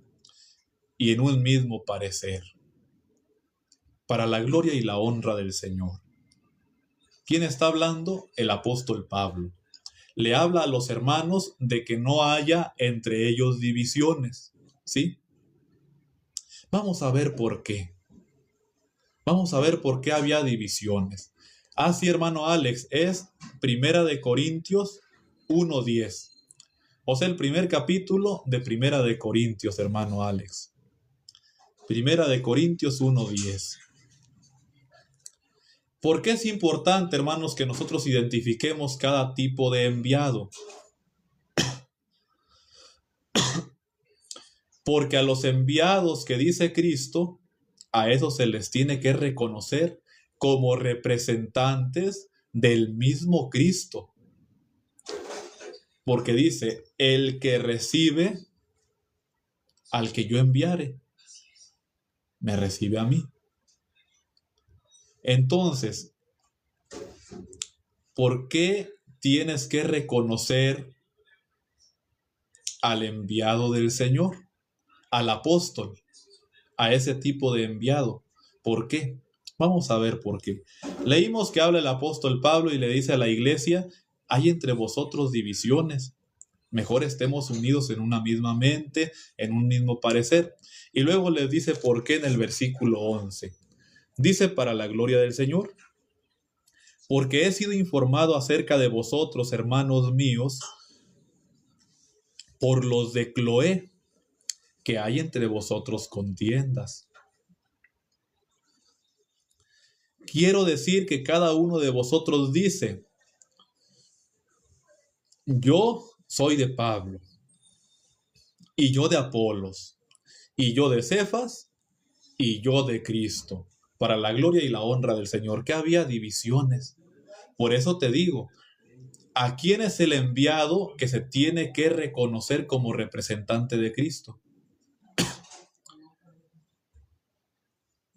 [SPEAKER 1] y en un mismo parecer, para la gloria y la honra del Señor. ¿Quién está hablando? El apóstol Pablo. Le habla a los hermanos de que no haya entre ellos divisiones, ¿sí? Vamos a ver por qué. Vamos a ver por qué había divisiones. Así, hermano Alex, es Primera de Corintios 1:10. O sea, el primer capítulo de Primera de Corintios, hermano Alex. Primera de Corintios 1:10. ¿Por qué es importante, hermanos, que nosotros identifiquemos cada tipo de enviado? Porque a los enviados que dice Cristo, a esos se les tiene que reconocer como representantes del mismo Cristo. Porque dice, el que recibe al que yo enviare, me recibe a mí. Entonces, ¿por qué tienes que reconocer al enviado del Señor, al apóstol, a ese tipo de enviado? ¿Por qué? Vamos a ver por qué. Leímos que habla el apóstol Pablo y le dice a la iglesia, hay entre vosotros divisiones. Mejor estemos unidos en una misma mente, en un mismo parecer. Y luego les dice por qué en el versículo 11. Dice, para la gloria del Señor. Porque he sido informado acerca de vosotros, hermanos míos, por los de Cloé, que hay entre vosotros contiendas. Quiero decir que cada uno de vosotros dice, yo soy de Pablo, y yo de Apolos, y yo de Cefas, y yo de Cristo, para la gloria y la honra del Señor. Que había divisiones. Por eso te digo, ¿A quién es el enviado que se tiene que reconocer como representante de Cristo?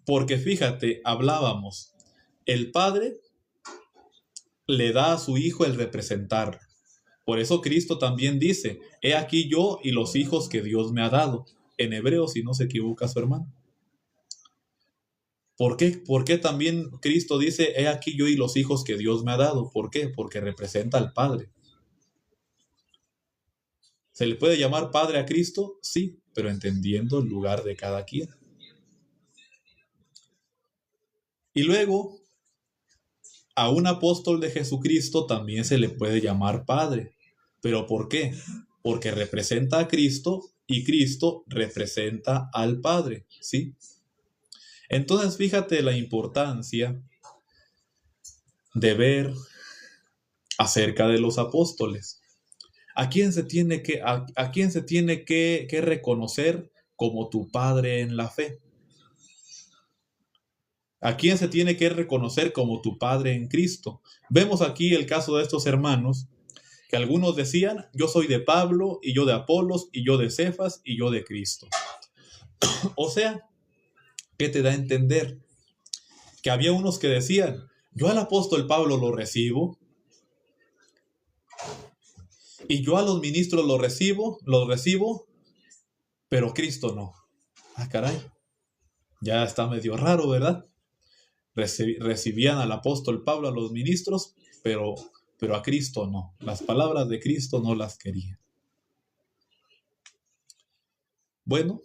[SPEAKER 1] Porque fíjate, hablábamos, el Padre le da a su Hijo el representar. Por eso Cristo también dice, he aquí yo y los hijos que Dios me ha dado. En hebreo, si no se equivoca su hermano. ¿Por qué también Cristo dice, he aquí yo y los hijos que Dios me ha dado? ¿Por qué? Porque representa al Padre. ¿Se le puede llamar Padre a Cristo? Sí, pero entendiendo el lugar de cada quien. Y luego, a un apóstol de Jesucristo también se le puede llamar Padre. ¿Pero por qué? Porque representa a Cristo y Cristo representa al Padre, ¿sí? Entonces, fíjate la importancia de ver acerca de los apóstoles. ¿A quién se tiene que reconocer como tu Padre en la fe? ¿A quién se tiene que reconocer como tu Padre en Cristo? Vemos aquí el caso de estos hermanos, que algunos decían, yo soy de Pablo, y yo de Apolos, y yo de Cefas, y yo de Cristo. O sea, ¿qué te da a entender? Que había unos que decían, yo al apóstol Pablo lo recibo, y yo a los ministros los recibo, pero Cristo no. Ah, caray, ya está medio raro, ¿verdad? Recibían al apóstol Pablo, a los ministros, pero a Cristo no. Las palabras de Cristo no las querían. Bueno,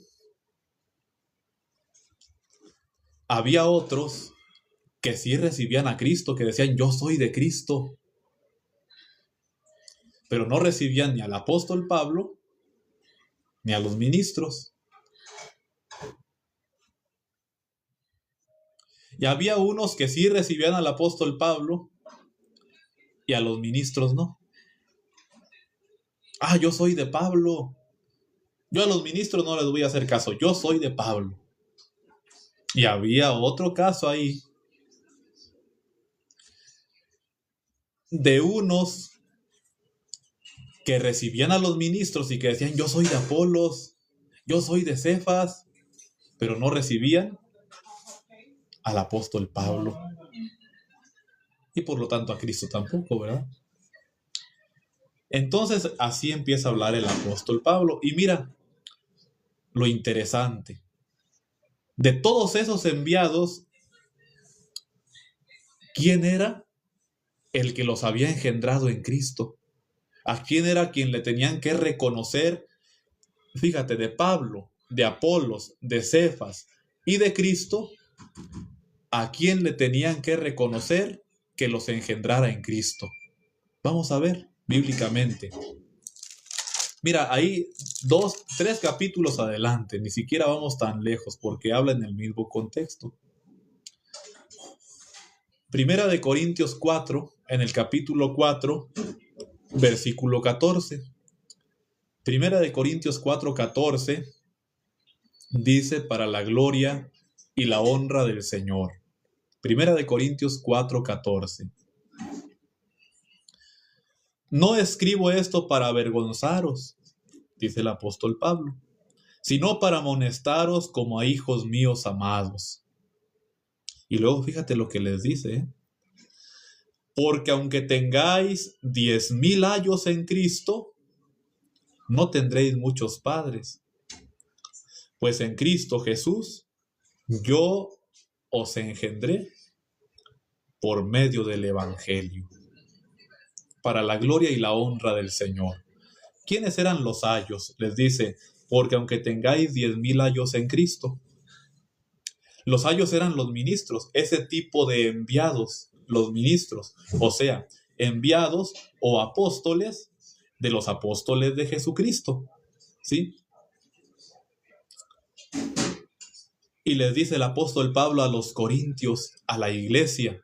[SPEAKER 1] había otros que sí recibían a Cristo, que decían, yo soy de Cristo, pero no recibían ni al apóstol Pablo, ni a los ministros. Y había unos que sí recibían al apóstol Pablo y a los ministros no. Ah, yo soy de Pablo. Yo a los ministros no les voy a hacer caso. Yo soy de Pablo. Y había otro caso ahí de unos que recibían a los ministros y que decían, yo soy de Apolos, yo soy de Cefas, pero no recibían al apóstol Pablo. Y por lo tanto a Cristo tampoco, ¿verdad? Entonces así empieza a hablar el apóstol Pablo. Y mira lo interesante. De todos esos enviados, ¿quién era el que los había engendrado en Cristo? ¿A quién era quien le tenían que reconocer? Fíjate, de Pablo, de Apolos, de Cefas y de Cristo, ¿a quién le tenían que reconocer que los engendrara en Cristo? Vamos a ver bíblicamente. Mira, ahí 3 capítulos adelante, ni siquiera vamos tan lejos porque habla en el mismo contexto. Primera de Corintios 4, en el capítulo 4, versículo 14. Primera de Corintios 4, 14, dice, para la gloria y la honra del Señor. Primera de Corintios 4, 14. No escribo esto para avergonzaros, dice el apóstol Pablo, sino para amonestaros como a hijos míos amados. Y luego fíjate lo que les dice, ¿eh? Porque aunque tengáis 10,000 años en Cristo, no tendréis muchos padres. Pues en Cristo Jesús, yo os engendré por medio del Evangelio, para la gloria y la honra del Señor. ¿Quiénes eran los ayos? Les dice, porque aunque tengáis 10,000 ayos en Cristo. Los ayos eran los ministros, ese tipo de enviados, los ministros, o sea, enviados o apóstoles de los apóstoles de Jesucristo, ¿sí? Y les dice el apóstol Pablo a los corintios, a la iglesia,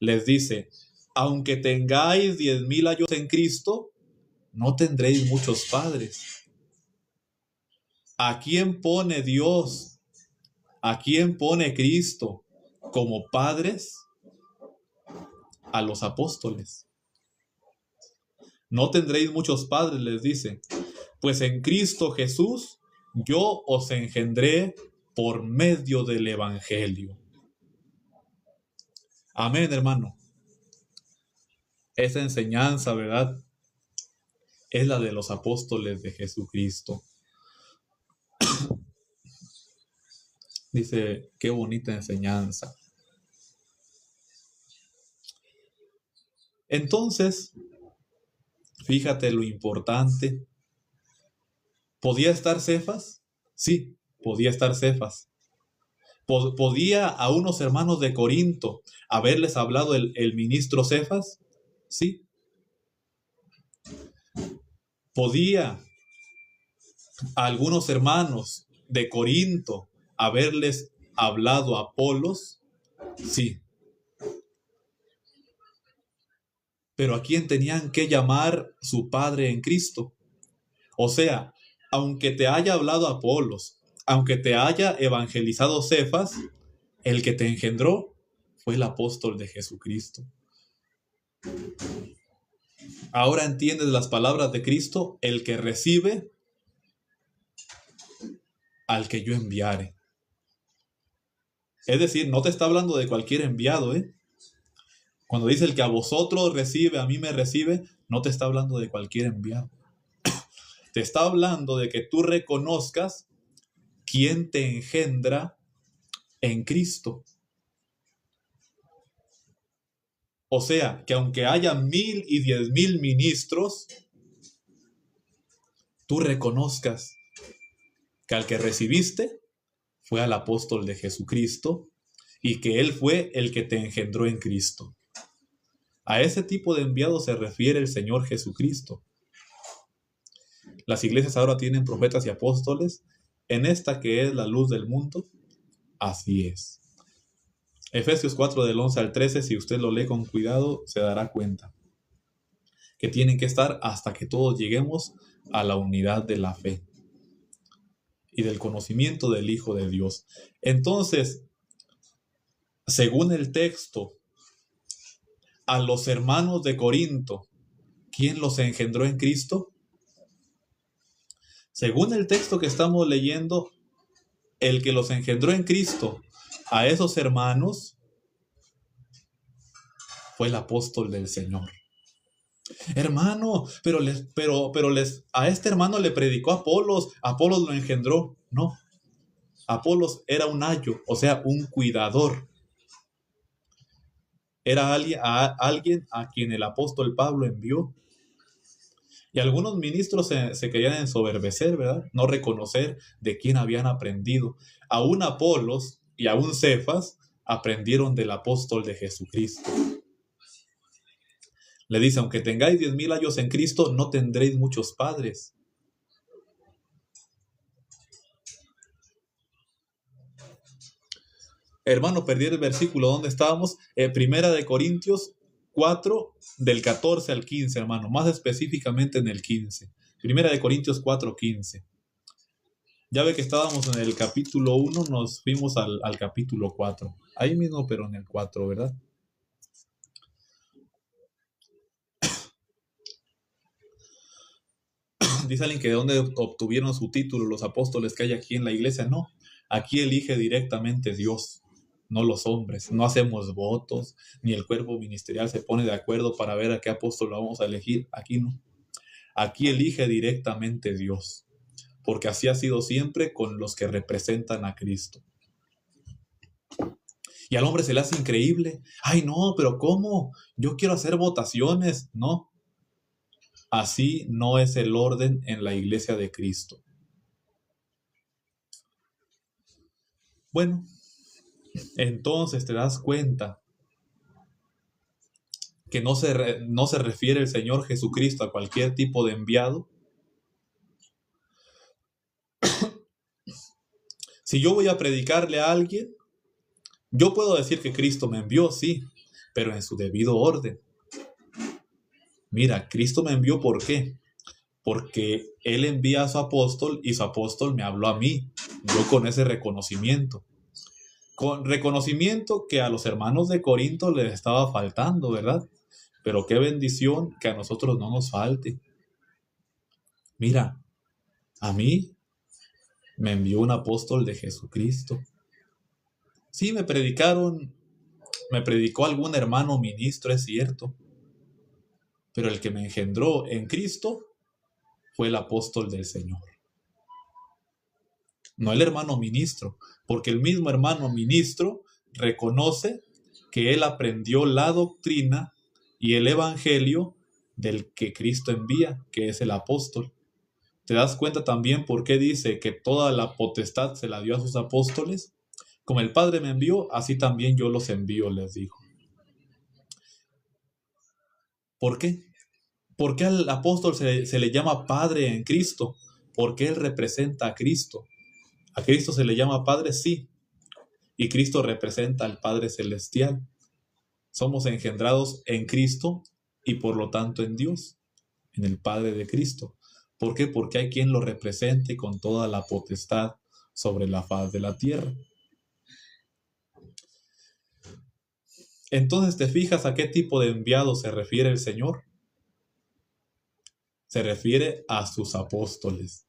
[SPEAKER 1] les dice, aunque tengáis 10,000 años en Cristo, no tendréis muchos padres. ¿A quién pone Dios? ¿A quién pone Cristo como padres? A los apóstoles. No tendréis muchos padres, les dice, pues en Cristo Jesús yo os engendré por medio del Evangelio. Amén, hermano. Esa enseñanza, ¿verdad? Es la de los apóstoles de Jesucristo. Dice, qué bonita enseñanza. Entonces, fíjate lo importante. ¿Podía estar Cefas? Sí, podía estar Cefas. ¿Podía a unos hermanos de Corinto haberles hablado el ministro Cefas? Sí. ¿Podía a algunos hermanos de Corinto haberles hablado a Apolos? Sí. Pero ¿a quién tenían que llamar su Padre en Cristo? O sea, aunque te haya hablado Apolos, aunque te haya evangelizado Cefas, el que te engendró fue el apóstol de Jesucristo. Ahora entiendes las palabras de Cristo, el que recibe al que yo enviare. Es decir, no te está hablando de cualquier enviado, ¿eh? Cuando dice el que a vosotros recibe, a mí me recibe, no te está hablando de cualquier enviado. Te está hablando de que tú reconozcas quién te engendra en Cristo. O sea, que aunque haya 1,000 y 10,000 ministros, tú reconozcas que al que recibiste fue al apóstol de Jesucristo y que él fue el que te engendró en Cristo. A ese tipo de enviado se refiere el Señor Jesucristo. Las iglesias ahora tienen profetas y apóstoles. En esta que es la luz del mundo, así es. Efesios 4 del 11 al 13, si usted lo lee con cuidado, se dará cuenta que tienen que estar hasta que todos lleguemos a la unidad de la fe y del conocimiento del Hijo de Dios. Entonces, según el texto, a los hermanos de Corinto, ¿quién los engendró en Cristo? Según el texto que estamos leyendo, el que los engendró en Cristo a esos hermanos fue el apóstol del Señor. Hermano, pero a este hermano le predicó Apolos lo engendró. No, Apolos era un ayo, o sea, un cuidador. Era alguien a quien el apóstol Pablo envió. Y algunos ministros se querían ensoberbecer, ¿verdad? No reconocer de quién habían aprendido. Aún Apolos y aún Cefas aprendieron del apóstol de Jesucristo. Le dice, aunque tengáis 10,000 años en Cristo, no tendréis muchos padres. Hermano, perdí el versículo. ¿Dónde estábamos? Primera de Corintios 4, del 14 al 15, hermano. Más específicamente en el 15. Primera de Corintios 4, 15. Ya ve que estábamos en el capítulo 1, nos fuimos al capítulo 4. Ahí mismo, pero en el 4, ¿verdad? Dice alguien que de dónde obtuvieron su título los apóstoles que hay aquí en la iglesia. No, aquí elige directamente Dios, no los hombres. No hacemos votos, ni el cuerpo ministerial se pone de acuerdo para ver a qué apóstol lo vamos a elegir. Aquí no. Aquí elige directamente Dios, porque así ha sido siempre con los que representan a Cristo. Y al hombre se le hace increíble. Ay, no, pero ¿cómo? Yo quiero hacer votaciones. No. Así no es el orden en la iglesia de Cristo. Bueno, entonces te das cuenta que no se refiere el Señor Jesucristo a cualquier tipo de enviado. Si yo voy a predicarle a alguien, yo puedo decir que Cristo me envió, sí, pero en su debido orden. Mira, Cristo me envió, ¿por qué? Porque Él envía a su apóstol y su apóstol me habló a mí. Yo con ese reconocimiento. Con reconocimiento que a los hermanos de Corinto les estaba faltando, ¿verdad? Pero qué bendición que a nosotros no nos falte. Mira, a mí me envió un apóstol de Jesucristo. Sí, me predicó algún hermano ministro, es cierto, pero el que me engendró en Cristo fue el apóstol del Señor, no el hermano ministro, porque el mismo hermano ministro reconoce que él aprendió la doctrina y el evangelio del que Cristo envía, que es el apóstol. ¿Te das cuenta también por qué dice que toda la potestad se la dio a sus apóstoles? Como el Padre me envió, así también yo los envío, les dijo. ¿Por qué? ¿Por qué al apóstol se le llama Padre en Cristo? Porque él representa a Cristo. ¿A Cristo se le llama Padre? Sí. Y Cristo representa al Padre Celestial. Somos engendrados en Cristo y por lo tanto en Dios, en el Padre de Cristo. ¿Por qué? Porque hay quien lo represente con toda la potestad sobre la faz de la tierra. Entonces, ¿te fijas a qué tipo de enviado se refiere el Señor? Se refiere a sus apóstoles,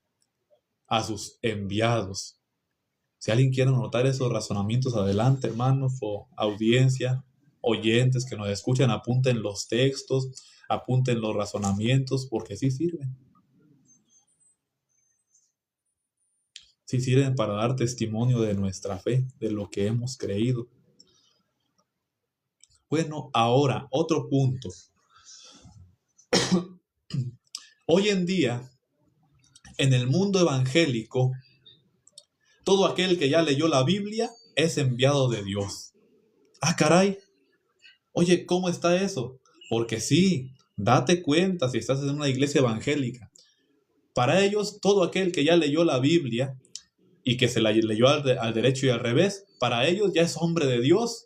[SPEAKER 1] a sus enviados. Si alguien quiere anotar esos razonamientos, adelante, hermanos, o audiencia, oyentes que nos escuchan, apunten los textos, apunten los razonamientos, porque sí sirven. Sí sirven para dar testimonio de nuestra fe, de lo que hemos creído. Bueno, ahora, otro punto. Hoy en día, en el mundo evangélico, todo aquel que ya leyó la Biblia es enviado de Dios. Ah, caray. Oye, ¿cómo está eso? Porque sí, date cuenta si estás en una iglesia evangélica. Para ellos, todo aquel que ya leyó la Biblia y que se la leyó al derecho y al revés, para ellos ya es hombre de Dios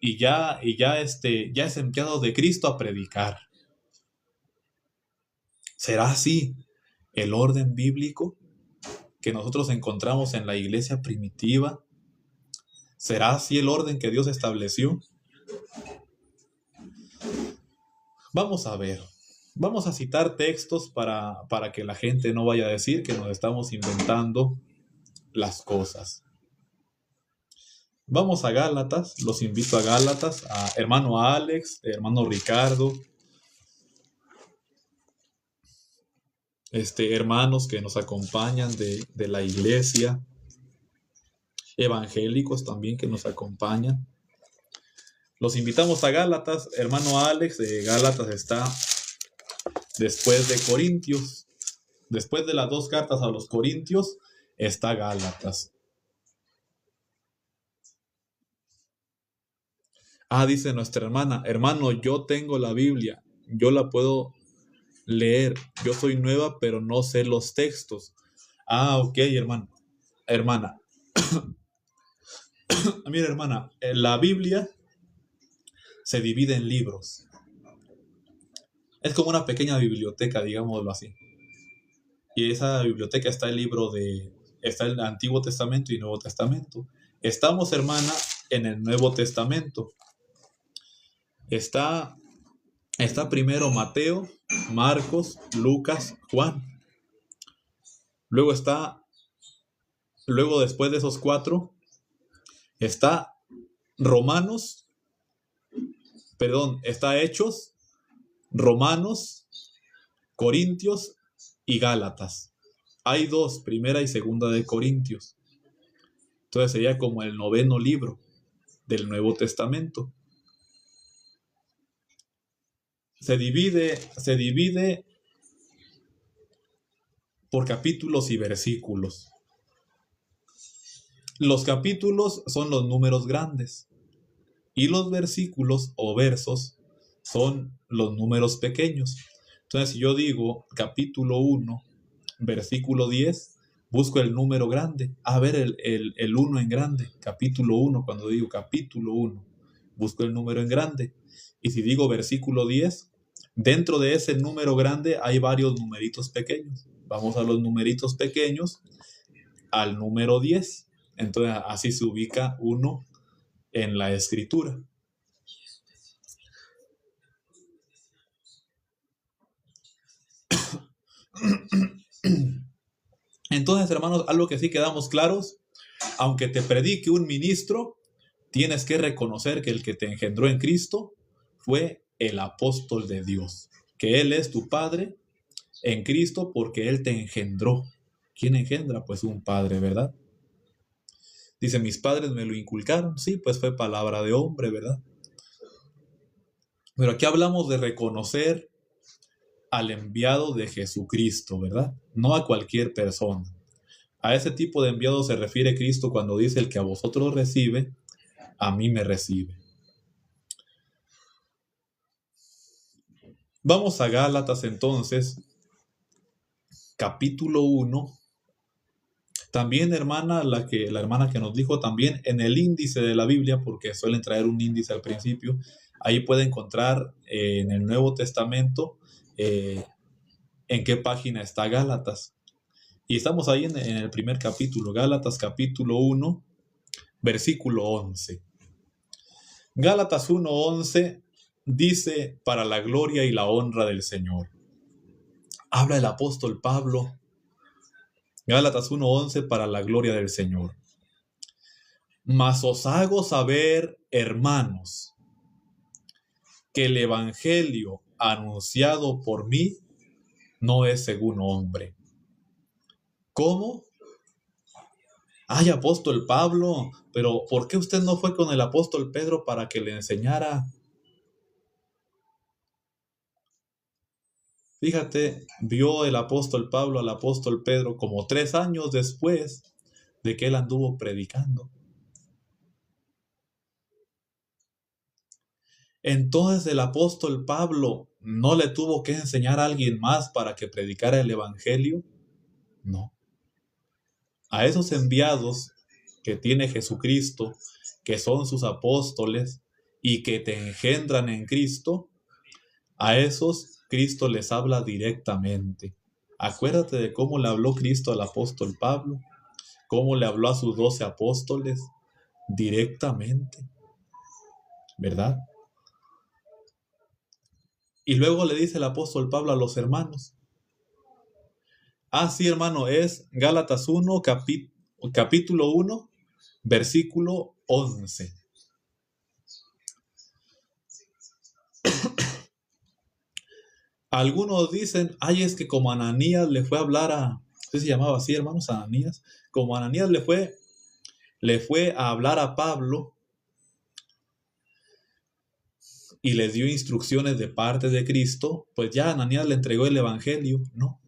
[SPEAKER 1] y ya es enviado de Cristo a predicar. ¿Será así el orden bíblico que nosotros encontramos en la iglesia primitiva? ¿Será así el orden que Dios estableció? Vamos a ver. Vamos a citar textos para que la gente no vaya a decir que nos estamos inventando las cosas. Vamos a Gálatas, los invito a Gálatas, a hermano Alex, hermano Ricardo, hermanos que nos acompañan de la iglesia, evangélicos también que nos acompañan. Los invitamos a Gálatas, hermano Alex, Gálatas está después de Corintios, después de las 2 cartas a los Corintios, está Gálatas. Ah, dice nuestra hermana, hermano, yo tengo la Biblia, yo la puedo leer, yo soy nueva, pero no sé los textos. Ah, ok, hermana. Mira, hermana, la Biblia se divide en libros. Es como una pequeña biblioteca, digámoslo así. Y esa biblioteca está está el Antiguo Testamento y Nuevo Testamento. Estamos, hermana, en el Nuevo Testamento. Está primero Mateo, Marcos, Lucas, Juan. Luego después de esos 4, está está Hechos, Romanos, Corintios y Gálatas. Hay 2, primera y segunda de Corintios. Entonces sería como el 9º libro del Nuevo Testamento. Se divide por capítulos y versículos. Los capítulos son los números grandes y los versículos o versos son los números pequeños. Entonces, si yo digo capítulo 1, versículo 10, busco el número grande. A ver, el 1 en grande, capítulo 1, cuando digo capítulo 1, busco el número en grande. Y si digo versículo 10, dentro de ese número grande hay varios numeritos pequeños. Vamos a los numeritos pequeños, al número 10. Entonces, así se ubica uno en la escritura. Entonces, hermanos, algo que sí quedamos claros, aunque te predique un ministro, tienes que reconocer que el que te engendró en Cristo fue el apóstol de Dios, que Él es tu Padre en Cristo porque Él te engendró. ¿Quién engendra? Pues un padre, ¿verdad? Dice, mis padres me lo inculcaron. Sí, pues fue palabra de hombre, ¿verdad? Pero aquí hablamos de reconocer al enviado de Jesucristo, ¿verdad? No a cualquier persona. A ese tipo de enviado se refiere Cristo cuando dice, el que a vosotros recibe, a mí me recibe. Vamos a Gálatas entonces, capítulo 1. También, hermana, la hermana que nos dijo también en el índice de la Biblia, porque suelen traer un índice al principio, ahí puede encontrar en el Nuevo Testamento en qué página está Gálatas. Y estamos ahí en el primer capítulo, Gálatas capítulo 1, versículo 11. Gálatas 1:11 dice, para la gloria y la honra del Señor. Habla el apóstol Pablo. Gálatas 1:11, para la gloria del Señor. Mas os hago saber, hermanos, que el evangelio anunciado por mí no es según hombre. ¿Cómo? Ay, apóstol Pablo, pero ¿por qué usted no fue con el apóstol Pedro para que le enseñara? Fíjate, vio el apóstol Pablo al apóstol Pedro como 3 años después de que él anduvo predicando. Entonces el apóstol Pablo no le tuvo que enseñar a alguien más para que predicara el evangelio. No. A esos enviados que tiene Jesucristo, que son sus apóstoles y que te engendran en Cristo, a esos Cristo les habla directamente. Acuérdate de cómo le habló Cristo al apóstol Pablo, cómo le habló a sus 12 apóstoles directamente, ¿verdad? Y luego le dice el apóstol Pablo a los hermanos. Sí, hermano, es Gálatas 1, capítulo 1, versículo 11. Algunos dicen, es que como Ananías le fue a hablar a, ¿usted se llamaba así, hermanos? Ananías. Como Ananías le fue a hablar a Pablo y les dio instrucciones de parte de Cristo, pues ya Ananías le entregó el evangelio, ¿no?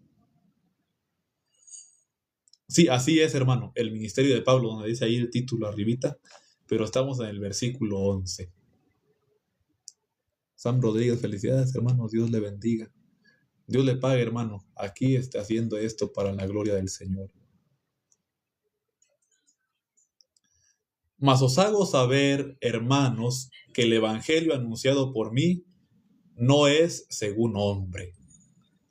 [SPEAKER 1] Sí, así es, hermano, el ministerio de Pablo, donde dice ahí el título arribita, pero estamos en el versículo 11. Sam Rodríguez, felicidades, hermano, Dios le bendiga. Dios le pague, hermano, aquí está haciendo esto para la gloria del Señor. Mas os hago saber, hermanos, que el evangelio anunciado por mí no es según hombre.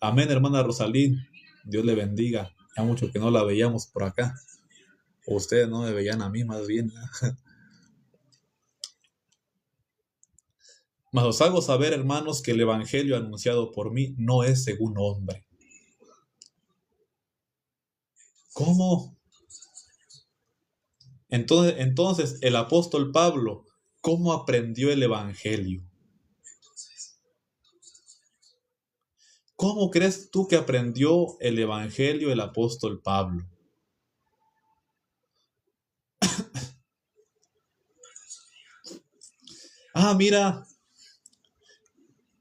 [SPEAKER 1] Amén, hermana Rosalín, Dios le bendiga. Ya mucho que no la veíamos por acá. O ustedes no me veían a mí, más bien. Mas os hago saber, hermanos, que el evangelio anunciado por mí no es según hombre. ¿Cómo? Entonces, el apóstol Pablo, ¿cómo aprendió el evangelio? ¿Cómo crees tú que aprendió el evangelio el apóstol Pablo? Mira,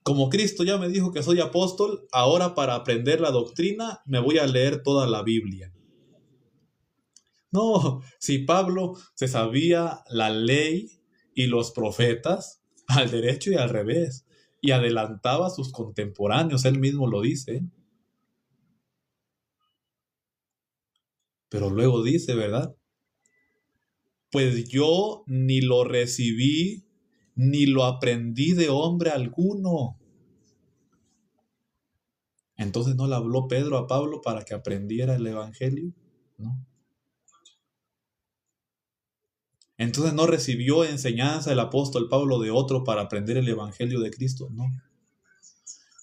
[SPEAKER 1] como Cristo ya me dijo que soy apóstol, ahora para aprender la doctrina me voy a leer toda la Biblia. No, si Pablo se sabía la ley y los profetas al derecho y al revés, y adelantaba a sus contemporáneos, él mismo lo dice. Pero luego dice, ¿verdad? Pues yo ni lo recibí, ni lo aprendí de hombre alguno. Entonces no le habló Pedro a Pablo para que aprendiera el evangelio, ¿no? Entonces no recibió enseñanza el apóstol Pablo de otro para aprender el evangelio de Cristo, no.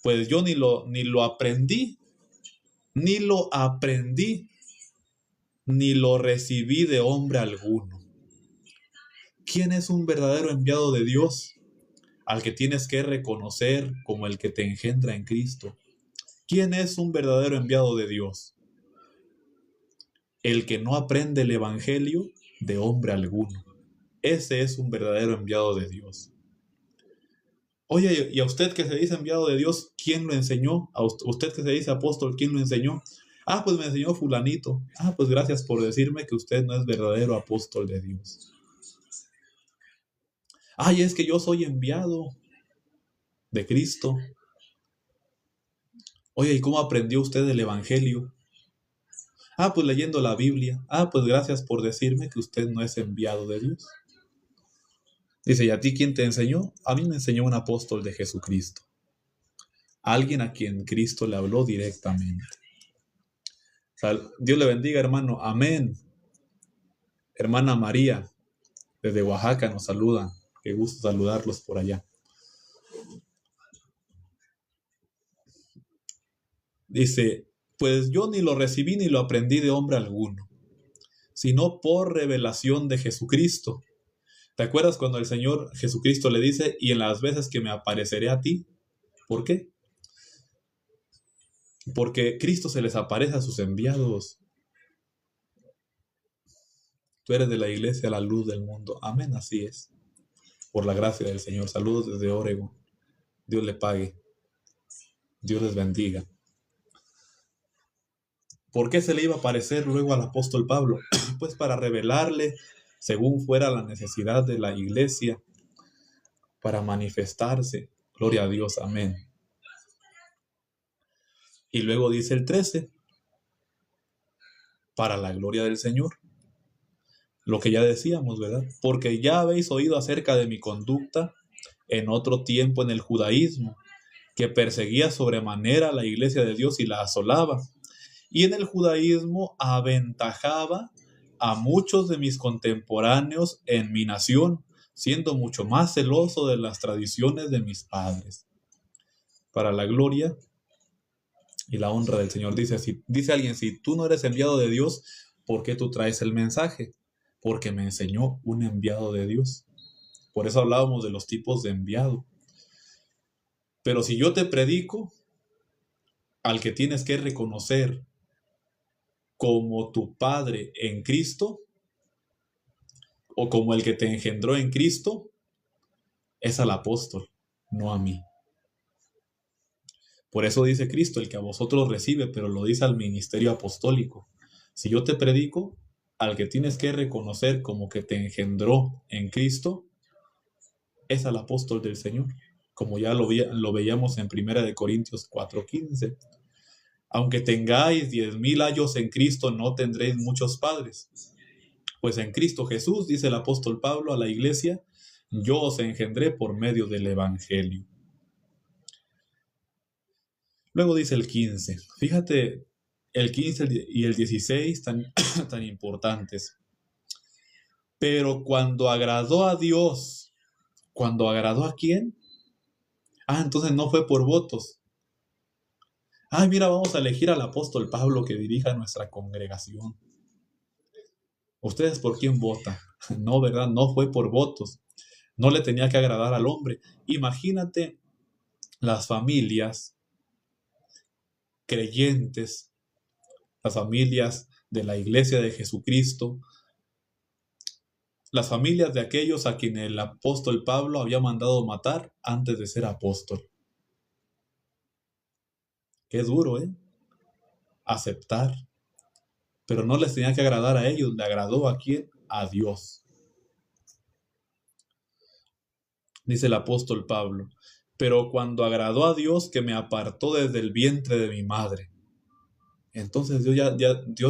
[SPEAKER 1] Pues yo ni lo aprendí, ni lo aprendí, ni lo recibí de hombre alguno. ¿Quién es un verdadero enviado de Dios? Al que tienes que reconocer como el que te engendra en Cristo. ¿Quién es un verdadero enviado de Dios? El que no aprende el evangelio de hombre alguno. Ese es un verdadero enviado de Dios. Oye, y a usted que se dice enviado de Dios, ¿quién lo enseñó? A usted que se dice apóstol, ¿quién lo enseñó? Ah, pues me enseñó fulanito. Ah, pues gracias por decirme que usted no es verdadero apóstol de Dios. Ay, es que yo soy enviado de Cristo. Oye, ¿y cómo aprendió usted el evangelio? Ah, pues leyendo la Biblia. Ah, pues gracias por decirme que usted no es enviado de Dios. Dice, ¿y a ti quién te enseñó? A mí me enseñó un apóstol de Jesucristo. Alguien a quien Cristo le habló directamente. Dios le bendiga, hermano. Amén. Hermana María, desde Oaxaca, nos saluda. Qué gusto saludarlos por allá. Dice, pues yo ni lo recibí ni lo aprendí de hombre alguno, sino por revelación de Jesucristo. ¿Te acuerdas cuando el Señor Jesucristo le dice, y en las veces que me apareceré a ti? ¿Por qué? Porque Cristo se les aparece a sus enviados. Tú eres de la iglesia, la luz del mundo. Amén, así es. Por la gracia del Señor. Saludos desde Oregon. Dios le pague. Dios les bendiga. ¿Por qué se le iba a aparecer luego al apóstol Pablo? Pues para revelarle, según fuera la necesidad de la iglesia, para manifestarse. Gloria a Dios, amén. Y luego dice el 13, para la gloria del Señor. Lo que ya decíamos, ¿verdad? Porque ya habéis oído acerca de mi conducta en otro tiempo en el judaísmo, que perseguía sobremanera a la iglesia de Dios y la asolaba. Y en el judaísmo aventajaba a muchos de mis contemporáneos en mi nación, siendo mucho más celoso de las tradiciones de mis padres. Para la gloria y la honra del Señor. Dice alguien, si tú no eres enviado de Dios, ¿por qué tú traes el mensaje? Porque me enseñó un enviado de Dios. Por eso hablábamos de los tipos de enviado. Pero si yo te predico, al que tienes que reconocer como tu Padre en Cristo, o como el que te engendró en Cristo, es al apóstol, no a mí. Por eso dice Cristo, el que a vosotros recibe, pero lo dice al ministerio apostólico. Si yo te predico, al que tienes que reconocer como que te engendró en Cristo, es al apóstol del Señor, como ya lo veíamos en 1 Corintios 4:15. Aunque tengáis 10,000 años en Cristo, no tendréis muchos padres. Pues en Cristo Jesús, dice el apóstol Pablo a la iglesia, yo os engendré por medio del evangelio. Luego dice el 15. Fíjate, el 15 y el 16 tan importantes. Pero cuando agradó a Dios, ¿cuando agradó a quién? Ah, entonces no fue por votos. Ay, mira, vamos a elegir al apóstol Pablo que dirija nuestra congregación. ¿Ustedes por quién votan? No, ¿verdad? No fue por votos. No le tenía que agradar al hombre. Imagínate las familias creyentes, las familias de la iglesia de Jesucristo, las familias de aquellos a quienes el apóstol Pablo había mandado matar antes de ser apóstol. Qué duro, ¿eh? Aceptar. Pero no les tenía que agradar a ellos, le agradó a quién? A Dios. Dice el apóstol Pablo, pero cuando agradó a Dios que me apartó desde el vientre de mi madre. Entonces Dios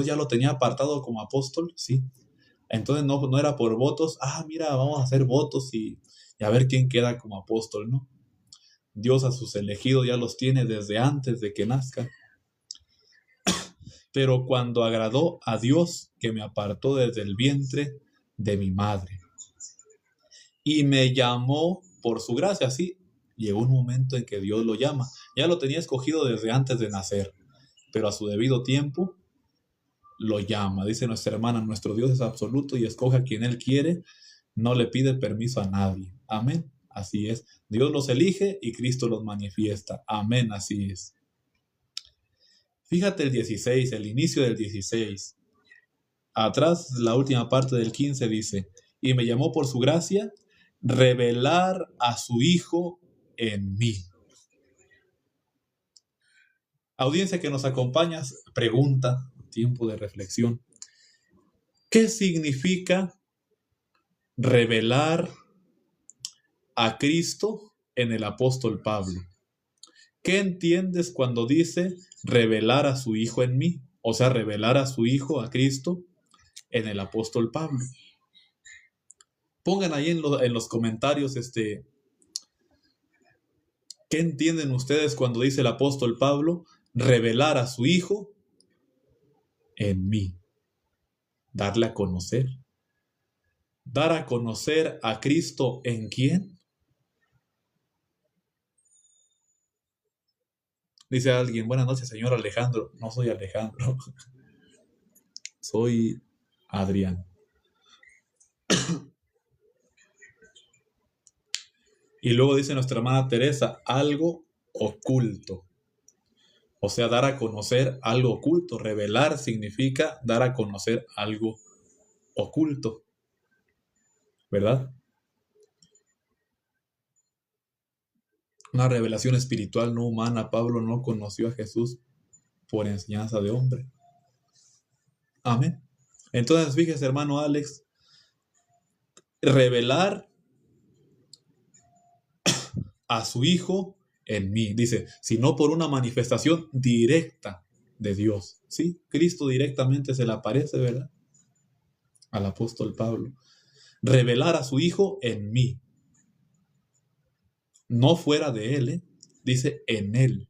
[SPEAKER 1] ya lo tenía apartado como apóstol, sí. Entonces no era por votos, mira, vamos a hacer votos y a ver quién queda como apóstol, ¿no? Dios a sus elegidos ya los tiene desde antes de que nazcan. Pero cuando agradó a Dios que me apartó desde el vientre de mi madre y me llamó por su gracia, sí, llegó un momento en que Dios lo llama. Ya lo tenía escogido desde antes de nacer. pero a su debido tiempo lo llama. Dice nuestra hermana, nuestro Dios es absoluto y escoge a quien Él quiere, no le pide permiso a nadie. Amén. Así es. Dios los elige y Cristo los manifiesta. Amén. Así es. Fíjate el 16, el inicio del 16. Atrás, la última parte del 15 dice, y me llamó por su gracia revelar a su Hijo en mí. Audiencia que nos acompañas, pregunta, tiempo de reflexión. ¿Qué significa revelar a Cristo en el apóstol Pablo? ¿Qué entiendes cuando dice revelar a su Hijo en mí? O sea, revelar a su Hijo, a Cristo, en el apóstol Pablo. Pongan ahí en los comentarios ¿qué entienden ustedes cuando dice el apóstol Pablo revelar a su Hijo en mí? Darle a conocer. Dar a conocer a Cristo en quién. Dice alguien, buenas noches, señor Alejandro. No soy Alejandro. Soy Adrián. Y luego dice nuestra hermana Teresa, algo oculto. O sea, dar a conocer algo oculto. Revelar significa dar a conocer algo oculto. ¿Verdad? Una revelación espiritual no humana. Pablo no conoció a Jesús por enseñanza de hombre. Amén. Entonces, fíjese, hermano Alex, revelar a su Hijo en mí. Dice, sino por una manifestación directa de Dios. ¿Sí? Cristo directamente se le aparece, ¿verdad? Al apóstol Pablo. Revelar a su Hijo en mí. No fuera de él, ¿eh? Dice en él.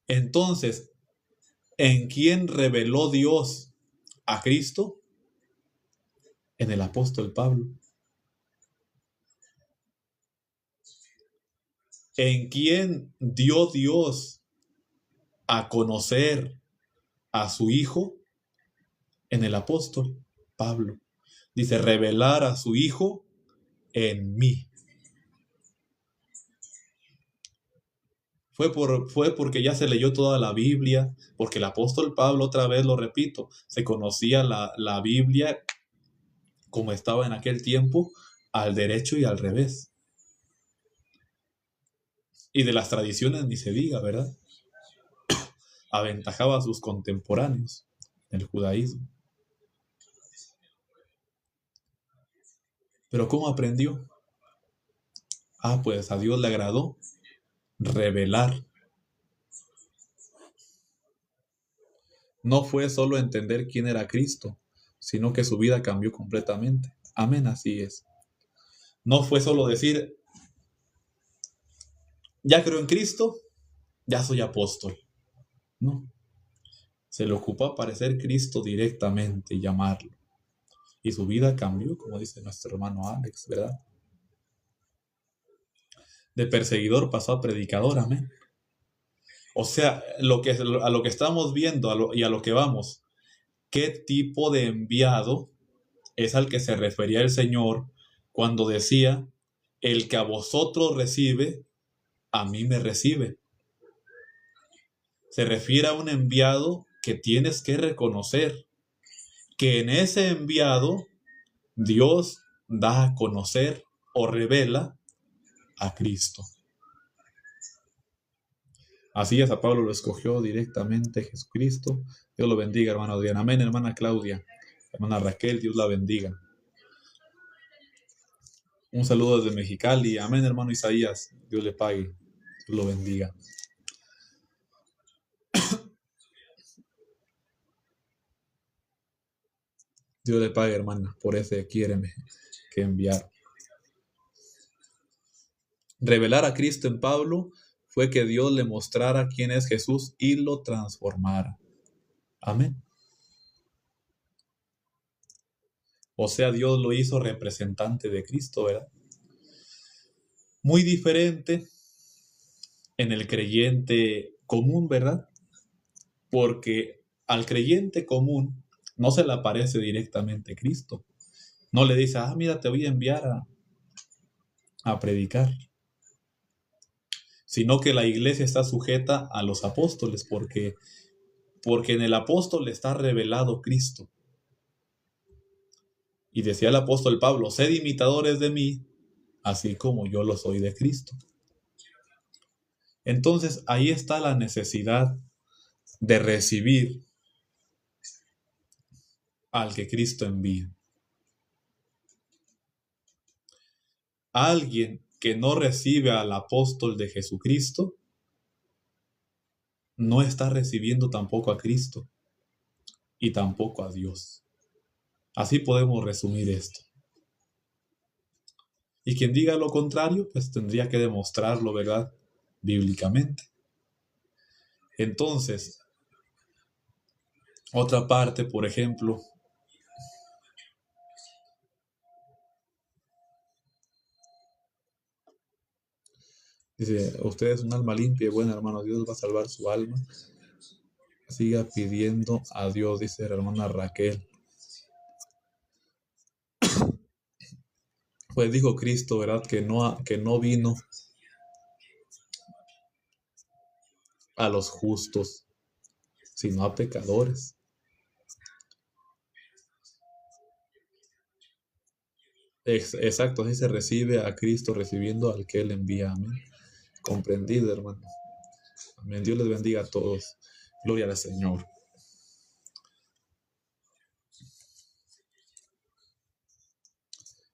[SPEAKER 1] Entonces, ¿en quién reveló Dios a Cristo? En el apóstol Pablo. ¿En quién dio Dios a conocer a su Hijo? En el apóstol Pablo. Dice, revelar a su Hijo en mí. Fue porque ya se leyó toda la Biblia, porque el apóstol Pablo, otra vez lo repito, se conocía la Biblia como estaba en aquel tiempo, al derecho y al revés. Y de las tradiciones ni se diga, ¿verdad? Aventajaba a sus contemporáneos en el judaísmo. ¿Pero cómo aprendió? Pues a Dios le agradó revelar. No fue solo entender quién era Cristo, sino que su vida cambió completamente. Amén, así es. No fue solo decir, ya creo en Cristo, ya soy apóstol. No. Se le ocupó aparecer Cristo directamente y llamarlo. Y su vida cambió, como dice nuestro hermano Alex, ¿verdad? De perseguidor pasó a predicador, amén. O sea, a lo que estamos viendo y a lo que vamos, ¿qué tipo de enviado es al que se refería el Señor cuando decía, el que a vosotros recibe, a mí me recibe? Se refiere a un enviado que tienes que reconocer, que en ese enviado Dios da a conocer o revela a Cristo. Así es, a Pablo lo escogió directamente Jesucristo. Dios lo bendiga, hermana Adriana. Amén, hermana Claudia. Hermana Raquel, Dios la bendiga. Un saludo desde Mexicali. Amén, hermano Isaías. Dios le pague. Dios lo bendiga. Dios le pague, hermana, por ese quiéreme que enviar. Revelar a Cristo en Pablo fue que Dios le mostrara quién es Jesús y lo transformara. Amén. O sea, Dios lo hizo representante de Cristo, ¿verdad? Muy diferente en el creyente común, ¿verdad? Porque al creyente común no se le aparece directamente Cristo. No le dice, mira, te voy a enviar a predicar, sino que la iglesia está sujeta a los apóstoles, porque en el apóstol está revelado Cristo. Y decía el apóstol Pablo, sed imitadores de mí, así como yo lo soy de Cristo. Entonces ahí está la necesidad de recibir al que Cristo envía. Alguien que no recibe al apóstol de Jesucristo no está recibiendo tampoco a Cristo y tampoco a Dios. Así podemos resumir esto. Y quien diga lo contrario, pues tendría que demostrarlo, ¿verdad? Bíblicamente. Entonces, otra parte, por ejemplo, dice, usted es un alma limpia y buena, hermano, Dios va a salvar su alma. Siga pidiendo a Dios, dice la hermana Raquel. Pues dijo Cristo, ¿verdad? Que no vino a los justos, sino a pecadores. Exacto, así se recibe a Cristo recibiendo al que Él envía. Amén. Comprendido, hermano. Amén. Dios les bendiga a todos. Gloria al Señor.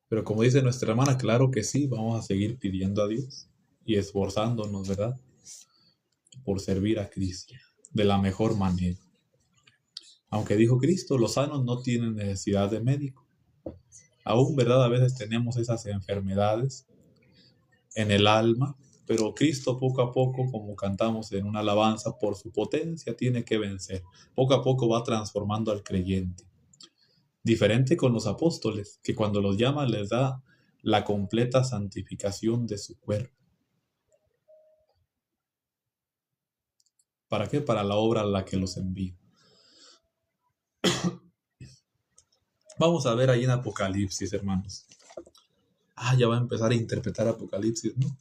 [SPEAKER 1] Pero como dice nuestra hermana, claro que sí, vamos a seguir pidiendo a Dios y esforzándonos, ¿verdad? Por servir a Cristo de la mejor manera. Aunque dijo Cristo, los sanos no tienen necesidad de médico. Aún, ¿verdad? A veces tenemos esas enfermedades en el alma, pero Cristo poco a poco, como cantamos en una alabanza, por su potencia tiene que vencer. Poco a poco va transformando al creyente. Diferente con los apóstoles, que cuando los llama les da la completa santificación de su cuerpo. ¿Para qué? Para la obra a la que los envía. Vamos a ver ahí en Apocalipsis, hermanos. Ya va a empezar a interpretar Apocalipsis, ¿no?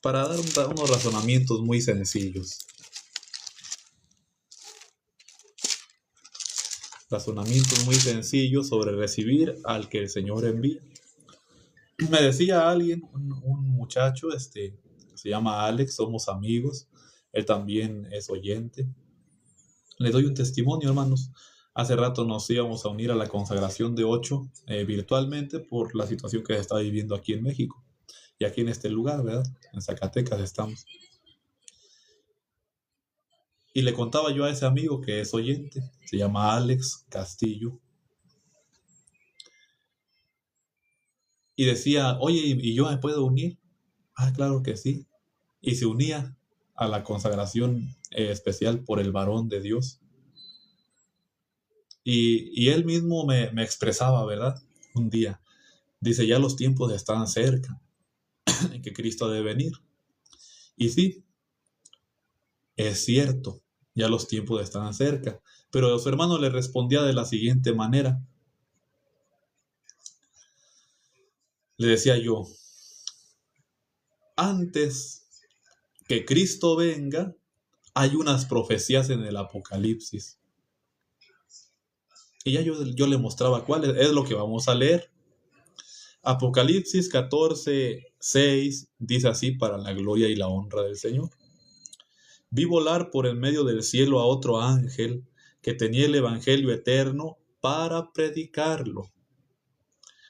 [SPEAKER 1] Para dar unos razonamientos muy sencillos. Razonamientos muy sencillos sobre recibir al que el Señor envía. Me decía alguien, un muchacho, se llama Alex, somos amigos, él también es oyente. Le doy un testimonio, hermanos. Hace rato nos íbamos a unir a la consagración de 8 virtualmente por la situación que se está viviendo aquí en México. Y aquí en este lugar, ¿verdad? En Zacatecas estamos. Y le contaba yo a ese amigo que es oyente, se llama Alex Castillo. Y decía, oye, ¿y yo me puedo unir? Claro que sí. Y se unía a la consagración especial por el varón de Dios. Y él mismo me expresaba, ¿verdad? Un día, dice, ya los tiempos están cerca en que Cristo debe venir. Y sí, es cierto, ya los tiempos están cerca. Pero su hermano le respondía de la siguiente manera. Le decía yo, antes que Cristo venga, hay unas profecías en el Apocalipsis. Y ya yo le mostraba cuál es lo que vamos a leer. Apocalipsis 14:6 dice así: para la gloria y la honra del Señor. Vi volar por el medio del cielo a otro ángel que tenía el evangelio eterno para predicarlo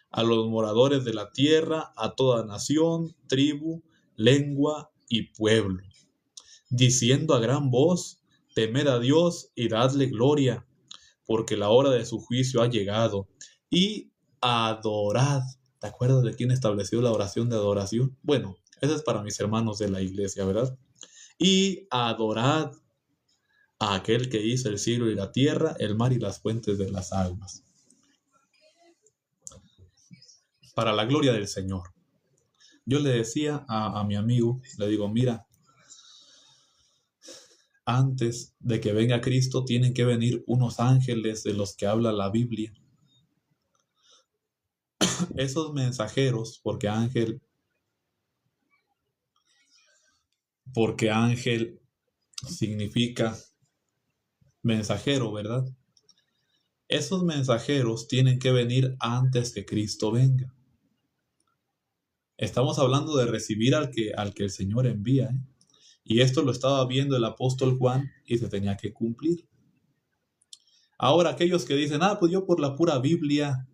[SPEAKER 1] a los moradores de la tierra, a toda nación, tribu, lengua y pueblo, diciendo a gran voz: temed a Dios y dadle gloria, porque la hora de su juicio ha llegado, y adorad. ¿Te acuerdas de quién estableció la oración de adoración? Bueno, esa es para mis hermanos de la iglesia, ¿verdad? Y adorad a aquel que hizo el cielo y la tierra, el mar y las fuentes de las aguas. Para la gloria del Señor. Yo le decía a mi amigo, le digo, mira, antes de que venga Cristo, tienen que venir unos ángeles de los que habla la Biblia. Esos mensajeros, porque ángel significa mensajero, ¿verdad? Esos mensajeros tienen que venir antes que Cristo venga. Estamos hablando de recibir al que el Señor envía, ¿eh? Y esto lo estaba viendo el apóstol Juan y se tenía que cumplir. Ahora aquellos que dicen, pues yo por la pura Biblia,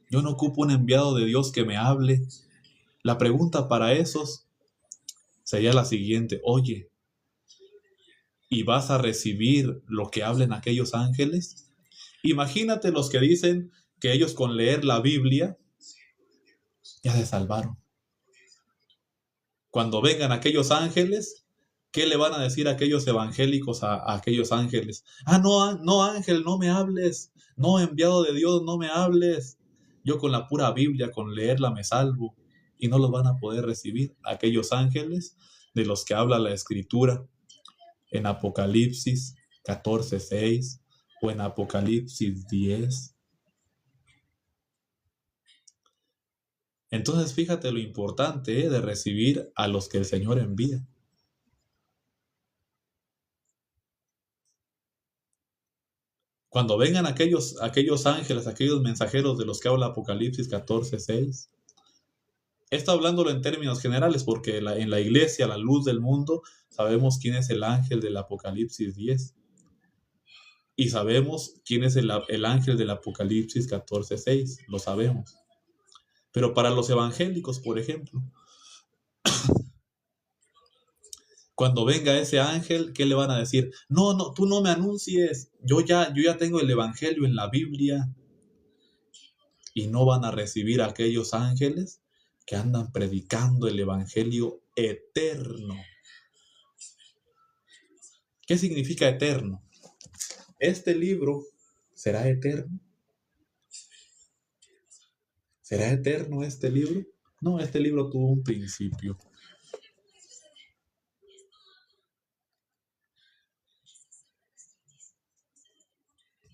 [SPEAKER 1] yo no ocupo un enviado de Dios que me hable. La pregunta para esos sería la siguiente: oye, ¿y vas a recibir lo que hablen aquellos ángeles? Imagínate los que dicen que ellos con leer la Biblia ya se salvaron. Cuando vengan aquellos ángeles, ¿qué le van a decir a aquellos evangélicos a aquellos ángeles? No, ángel, no me hables. No, enviado de Dios, no me hables. Yo con la pura Biblia, con leerla me salvo. Y no los van a poder recibir aquellos ángeles de los que habla la Escritura en Apocalipsis 14:6 o en Apocalipsis 10. Entonces fíjate lo importante de recibir a los que el Señor envía. Cuando vengan aquellos ángeles, aquellos mensajeros de los que habla Apocalipsis 14:6, está hablándolo en términos generales porque en la iglesia, la luz del mundo, sabemos quién es el ángel del Apocalipsis 10 y sabemos quién es el ángel del Apocalipsis 14:6, lo sabemos. Pero para los evangélicos, por ejemplo, cuando venga ese ángel, ¿qué le van a decir? No, tú no me anuncies, yo ya tengo el evangelio en la Biblia. Y no van a recibir a aquellos ángeles que andan predicando el evangelio eterno. ¿Qué significa eterno? ¿Este libro será eterno? ¿Será eterno este libro? No, este libro tuvo un principio.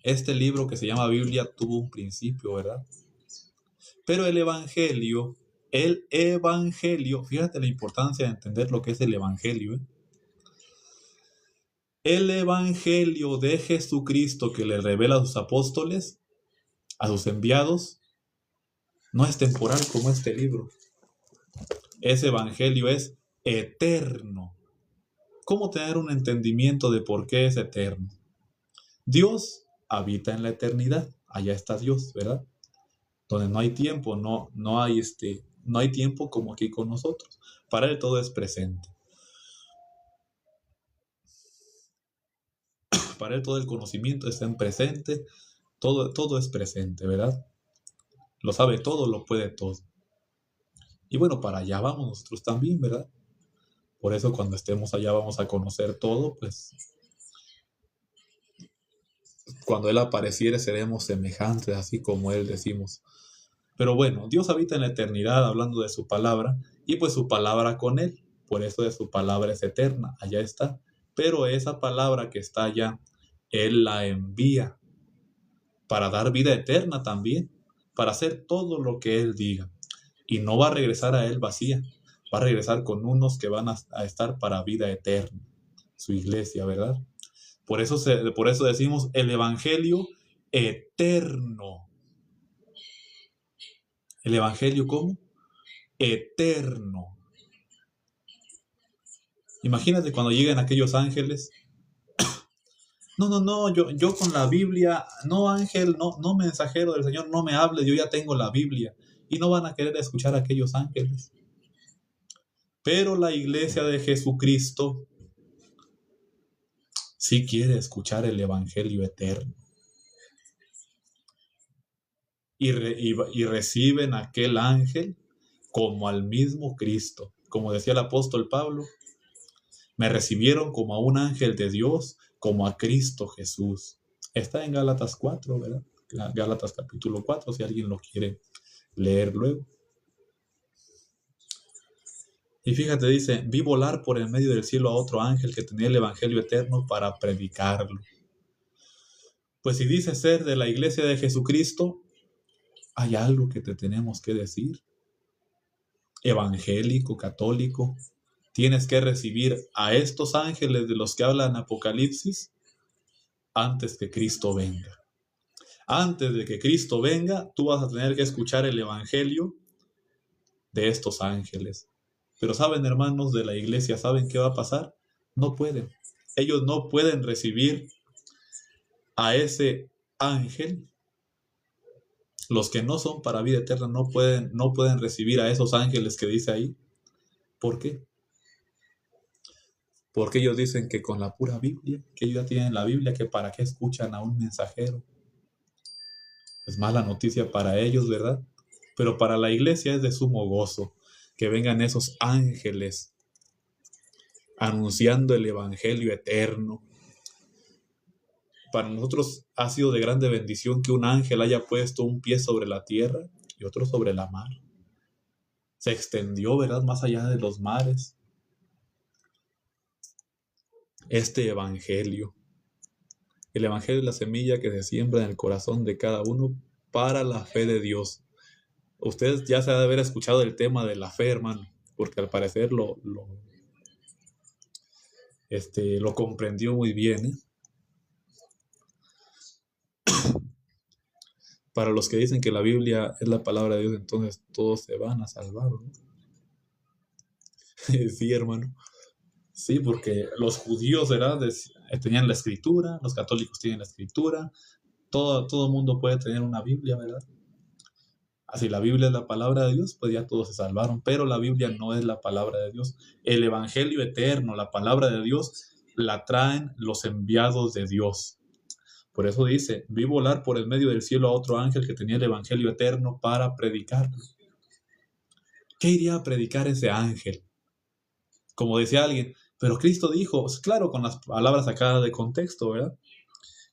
[SPEAKER 1] Este libro que se llama Biblia tuvo un principio, ¿verdad? Pero el evangelio, fíjate la importancia de entender lo que es el evangelio, ¿eh? El evangelio de Jesucristo que le revela a sus apóstoles, a sus enviados, no es temporal como este libro. Ese evangelio es eterno. ¿Cómo tener un entendimiento de por qué es eterno? Dios habita en la eternidad. Allá está Dios, ¿verdad? Donde no hay tiempo, no hay tiempo como aquí con nosotros. Para Él todo es presente. Para Él todo el conocimiento está en presente. Todo es presente, ¿verdad? Lo sabe todo, lo puede todo. Y bueno, para allá vamos nosotros también, ¿verdad? Por eso cuando estemos allá vamos a conocer todo, pues cuando Él apareciere seremos semejantes, así como Él decimos. Pero bueno, Dios habita en la eternidad hablando de su palabra y pues su palabra con Él. Por eso de su palabra es eterna, allá está. Pero esa palabra que está allá, Él la envía para dar vida eterna también, para hacer todo lo que Él diga. Y no va a regresar a Él vacía, va a regresar con unos que van a estar para vida eterna, su iglesia, ¿verdad? Por eso decimos el evangelio eterno. ¿El evangelio cómo? Eterno. Imagínate cuando lleguen aquellos ángeles. No, yo con la Biblia, no ángel, no mensajero del Señor, no me hable, yo ya tengo la Biblia. Y no van a querer escuchar a aquellos ángeles. Pero la iglesia de Jesucristo sí quiere escuchar el evangelio eterno. Y reciben a aquel ángel como al mismo Cristo. Como decía el apóstol Pablo, me recibieron como a un ángel de Dios, como a Cristo Jesús. Está en Gálatas 4, ¿verdad? Gálatas capítulo 4, si alguien lo quiere leer luego. Y fíjate, dice, vi volar por el medio del cielo a otro ángel que tenía el evangelio eterno para predicarlo. Pues si dices ser de la iglesia de Jesucristo, hay algo que te tenemos que decir. Evangélico, católico, tienes que recibir a estos ángeles de los que hablan Apocalipsis antes que Cristo venga. Antes de que Cristo venga, tú vas a tener que escuchar el evangelio de estos ángeles. Pero saben, hermanos de la iglesia, ¿saben qué va a pasar? No pueden. Ellos no pueden recibir a ese ángel. Los que no son para vida eterna no pueden recibir a esos ángeles que dice ahí. ¿Por qué? Porque ellos dicen que con la pura Biblia, que ellos ya tienen la Biblia, que para qué escuchan a un mensajero. Es mala noticia para ellos, ¿verdad? Pero para la iglesia es de sumo gozo que vengan esos ángeles anunciando el evangelio eterno. Para nosotros ha sido de grande bendición que un ángel haya puesto un pie sobre la tierra y otro sobre la mar. Se extendió, ¿verdad?, más allá de los mares. Este evangelio, el evangelio es la semilla que se siembra en el corazón de cada uno para la fe de Dios. Ustedes ya se ha de haber escuchado el tema de la fe, hermano, porque al parecer lo comprendió muy bien, ¿eh? Para los que dicen que la Biblia es la palabra de Dios, entonces todos se van a salvar, ¿no? Sí, hermano. Sí, porque los judíos, ¿verdad?, tenían la escritura, los católicos tienen la escritura, todo mundo puede tener una Biblia, ¿verdad? Así la Biblia es la palabra de Dios, pues ya todos se salvaron, pero la Biblia no es la palabra de Dios. El evangelio eterno, la palabra de Dios, la traen los enviados de Dios. Por eso dice, vi volar por el medio del cielo a otro ángel que tenía el evangelio eterno para predicarlo. ¿Qué iría a predicar ese ángel? Como decía alguien, pero Cristo dijo, claro, con las palabras sacadas de contexto, ¿verdad?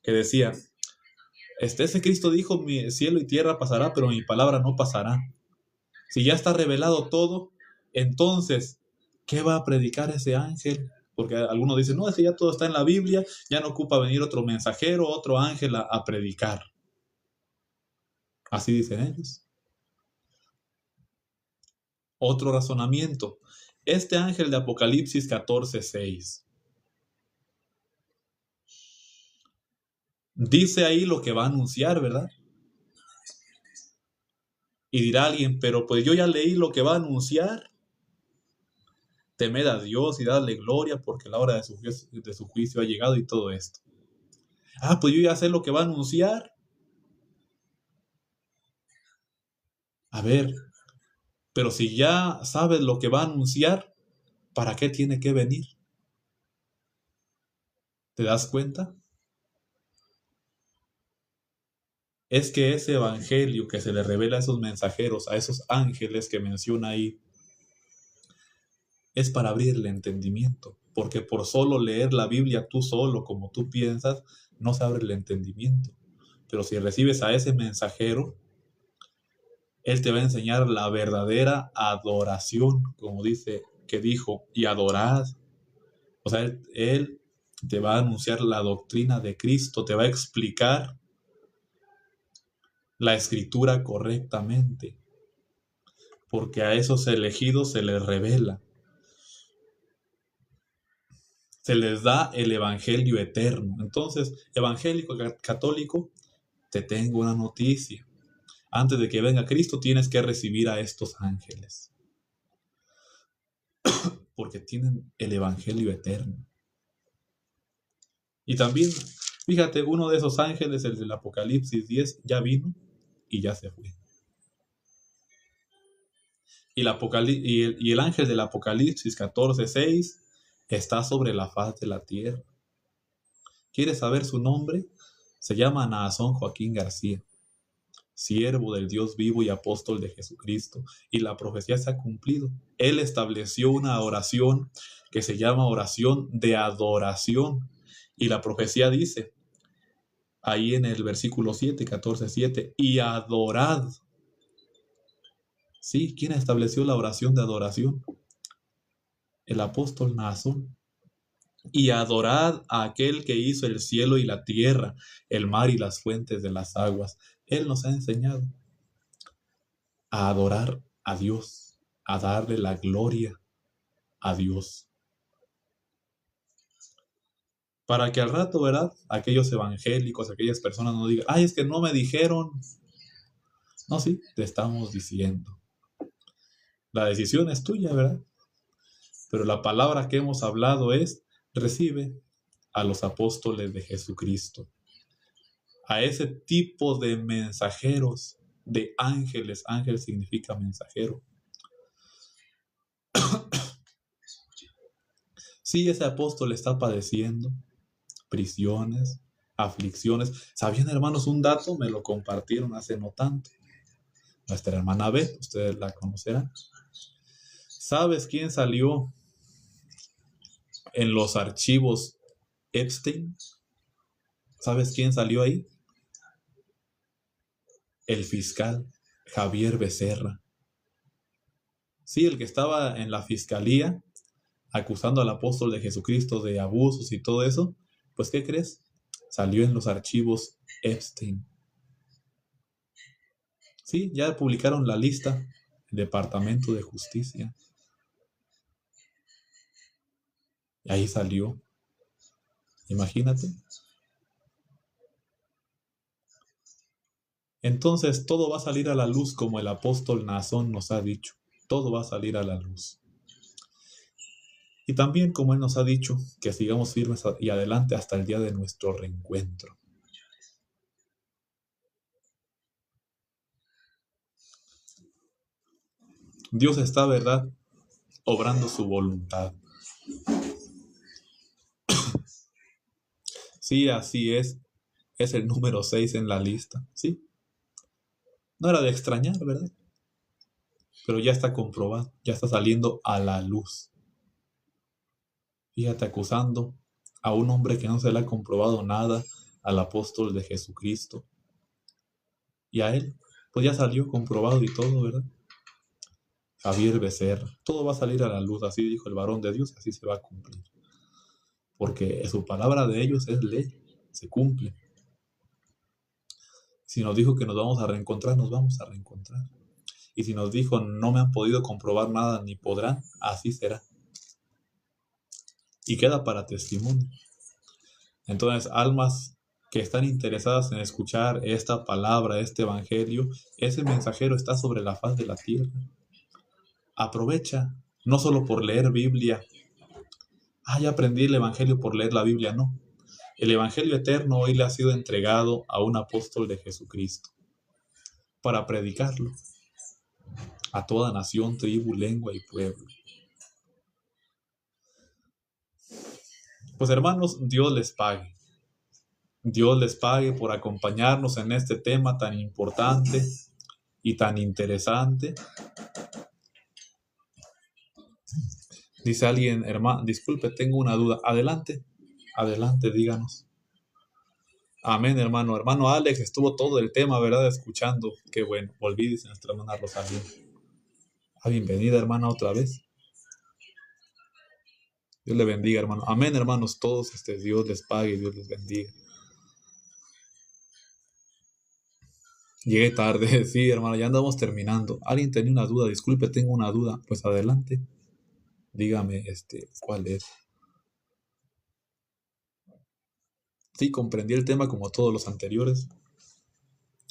[SPEAKER 1] Que decía, ese Cristo dijo, mi cielo y tierra pasará, pero mi palabra no pasará. Si ya está revelado todo, entonces, ¿qué va a predicar ese ángel? Porque algunos dicen, no, es que ya todo está en la Biblia, ya no ocupa venir otro mensajero, otro ángel a predicar. Así dicen ellos. Otro razonamiento. Este ángel de Apocalipsis 14:6 dice ahí lo que va a anunciar, ¿verdad? Y dirá alguien, pero pues yo ya leí lo que va a anunciar. Temed a Dios y dadle gloria porque la hora de su juicio ha llegado y todo esto. Ah, pues yo ya sé lo que va a anunciar. A ver, pero si ya sabes lo que va a anunciar, ¿para qué tiene que venir? ¿Te das cuenta? Es que ese evangelio que se le revela a esos mensajeros, a esos ángeles que menciona ahí, es para abrir el entendimiento, porque por solo leer la Biblia tú solo, como tú piensas, no se abre el entendimiento. Pero si recibes a ese mensajero, él te va a enseñar la verdadera adoración, como dice que dijo, y adorad. O sea, él te va a anunciar la doctrina de Cristo, te va a explicar la escritura correctamente, porque a esos elegidos se les revela. Se les da el evangelio eterno. Entonces, evangélico, católico, te tengo una noticia. Antes de que venga Cristo, tienes que recibir a estos ángeles, porque tienen el evangelio eterno. Y también, fíjate, uno de esos ángeles, el del Apocalipsis 10, ya vino y ya se fue. Y el ángel del Apocalipsis 14:6 está sobre la faz de la tierra. ¿Quieres saber su nombre? Se llama Naasón Joaquín García, siervo del Dios vivo y apóstol de Jesucristo, y la profecía se ha cumplido. Él estableció una oración que se llama oración de adoración, y la profecía dice, ahí en el versículo 7, 14:7, y adorad. ¿Sí? ¿Quién estableció la oración de adoración? el apóstol Naasón. Y adorad a aquel que hizo el cielo y la tierra, el mar y las fuentes de las aguas. Él nos ha enseñado a adorar a Dios, a darle la gloria a Dios. Para que al rato, ¿verdad? Aquellos evangélicos, aquellas personas no digan, ay, es que no me dijeron. No, sí, te estamos diciendo. La decisión es tuya, ¿verdad? Pero la palabra que hemos hablado es, recibe a los apóstoles de Jesucristo, a ese tipo de mensajeros, de ángeles. Ángel significa mensajero. Sí, ese apóstol está padeciendo prisiones, aflicciones. ¿Sabían, hermanos, un dato? Me lo compartieron hace no tanto. Nuestra hermana Beth, ustedes la conocerán. ¿Sabes quién salió en los archivos Epstein? ¿Sabes quién salió ahí? El fiscal Javier Becerra. Sí, el que estaba en la fiscalía acusando al apóstol de Jesucristo de abusos y todo eso. Pues, ¿qué crees? Salió en los archivos Epstein. Sí, ya publicaron la lista del Departamento de Justicia. Y ahí salió. Imagínate. Entonces todo va a salir a la luz como el apóstol Naasón nos ha dicho. Todo va a salir a la luz. Y también como Él nos ha dicho, que sigamos firmes y adelante hasta el día de nuestro reencuentro. Dios está, ¿verdad?, obrando su voluntad. Sí, así es. Es el número 6 en la lista. Sí. No era de extrañar, ¿verdad? Pero ya está comprobado. Ya está saliendo a la luz. Fíjate, acusando a un hombre que no se le ha comprobado nada, al apóstol de Jesucristo. Y a él, pues ya salió comprobado y todo, ¿verdad? Javier Becerra. Todo va a salir a la luz, así dijo el varón de Dios, así se va a cumplir. Porque su palabra de ellos es ley, se cumple. Si nos dijo que nos vamos a reencontrar, nos vamos a reencontrar. Y si nos dijo no me han podido comprobar nada ni podrán, así será. Y queda para testimonio. Entonces, almas que están interesadas en escuchar esta palabra, este evangelio, ese mensajero está sobre la faz de la tierra. Aprovecha, no solo por leer Biblia. Ya aprendí el evangelio por leer la Biblia, no. El evangelio eterno hoy le ha sido entregado a un apóstol de Jesucristo para predicarlo a toda nación, tribu, lengua y pueblo. Pues hermanos, Dios les pague. Dios les pague por acompañarnos en este tema tan importante y tan interesante. Dice alguien, hermano, disculpe, tengo una duda. Adelante, adelante, díganos. Amén, hermano. Hermano Alex, estuvo todo el tema, ¿verdad? Escuchando. Qué bueno. Volví, dice nuestra hermana Rosalía. Bienvenida, hermana, otra vez. Dios le bendiga, hermano. Amén, hermanos, todos. Dios les pague, Dios les bendiga. Llegué tarde, sí, hermano, ya andamos terminando. ¿Alguien tenía una duda? Disculpe, tengo una duda. Pues adelante. Dígame, ¿cuál es? Sí, comprendí el tema como todos los anteriores.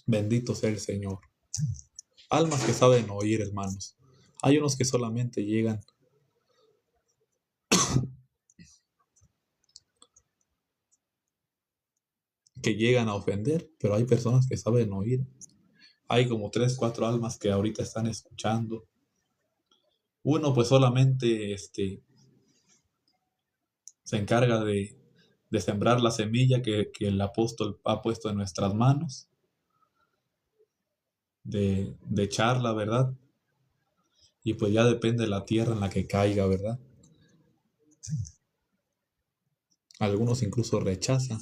[SPEAKER 1] Bendito sea el Señor. Almas que saben oír, hermanos. Hay unos que solamente llegan a ofender, pero hay personas que saben oír. Hay como 3, 4 almas que ahorita están escuchando. Uno pues solamente se encarga de sembrar la semilla que el apóstol ha puesto en nuestras manos, de echarla, ¿verdad? Y pues ya depende de la tierra en la que caiga, ¿verdad? Algunos incluso rechazan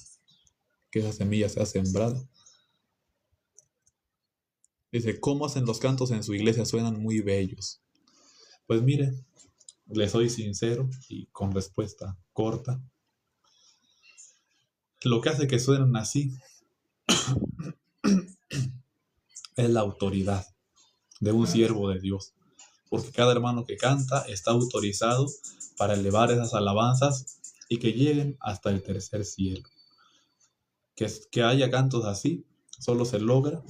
[SPEAKER 1] que esa semilla sea sembrada. Dice, ¿cómo hacen los cantos en su iglesia? Suenan muy bellos. Pues mire, Le soy sincero y con respuesta corta. Lo que hace que suenen así es la autoridad de un siervo de Dios. Porque cada hermano que canta está autorizado para elevar esas alabanzas y que lleguen hasta el tercer cielo. Que haya cantos así solo se logra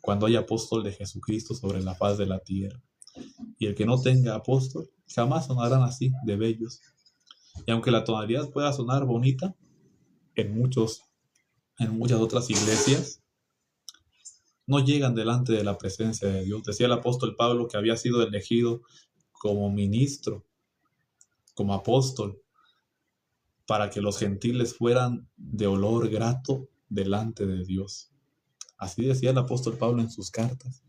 [SPEAKER 1] cuando hay apóstol de Jesucristo sobre la faz de la tierra. Y el que no tenga apóstol jamás sonarán así de bellos. Y aunque la tonalidad pueda sonar bonita en muchas otras iglesias, no llegan delante de la presencia de Dios. Decía el apóstol Pablo que había sido elegido como ministro, como apóstol, para que los gentiles fueran de olor grato delante de Dios. Así decía el apóstol Pablo en sus cartas.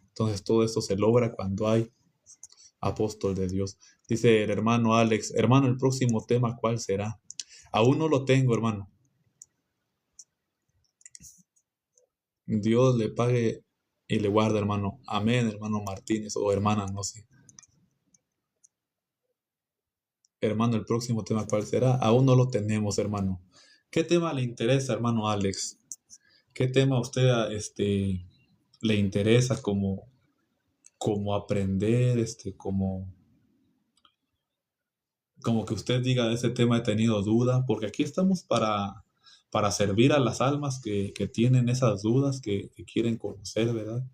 [SPEAKER 1] Entonces todo esto se logra cuando hay apóstol de Dios. Dice el hermano Alex, hermano, el próximo tema, ¿cuál será? Aún no lo tengo, hermano. Dios le pague y le guarde, hermano. Amén, hermano Martínez, o hermana, no sé. Hermano, el próximo tema, ¿cuál será? Aún no lo tenemos, hermano. ¿Qué tema le interesa, hermano Alex? ¿Qué tema a usted le interesa como aprender, como que usted diga de ese tema he tenido duda? Porque aquí estamos para servir a las almas que tienen esas dudas, que quieren conocer, ¿verdad?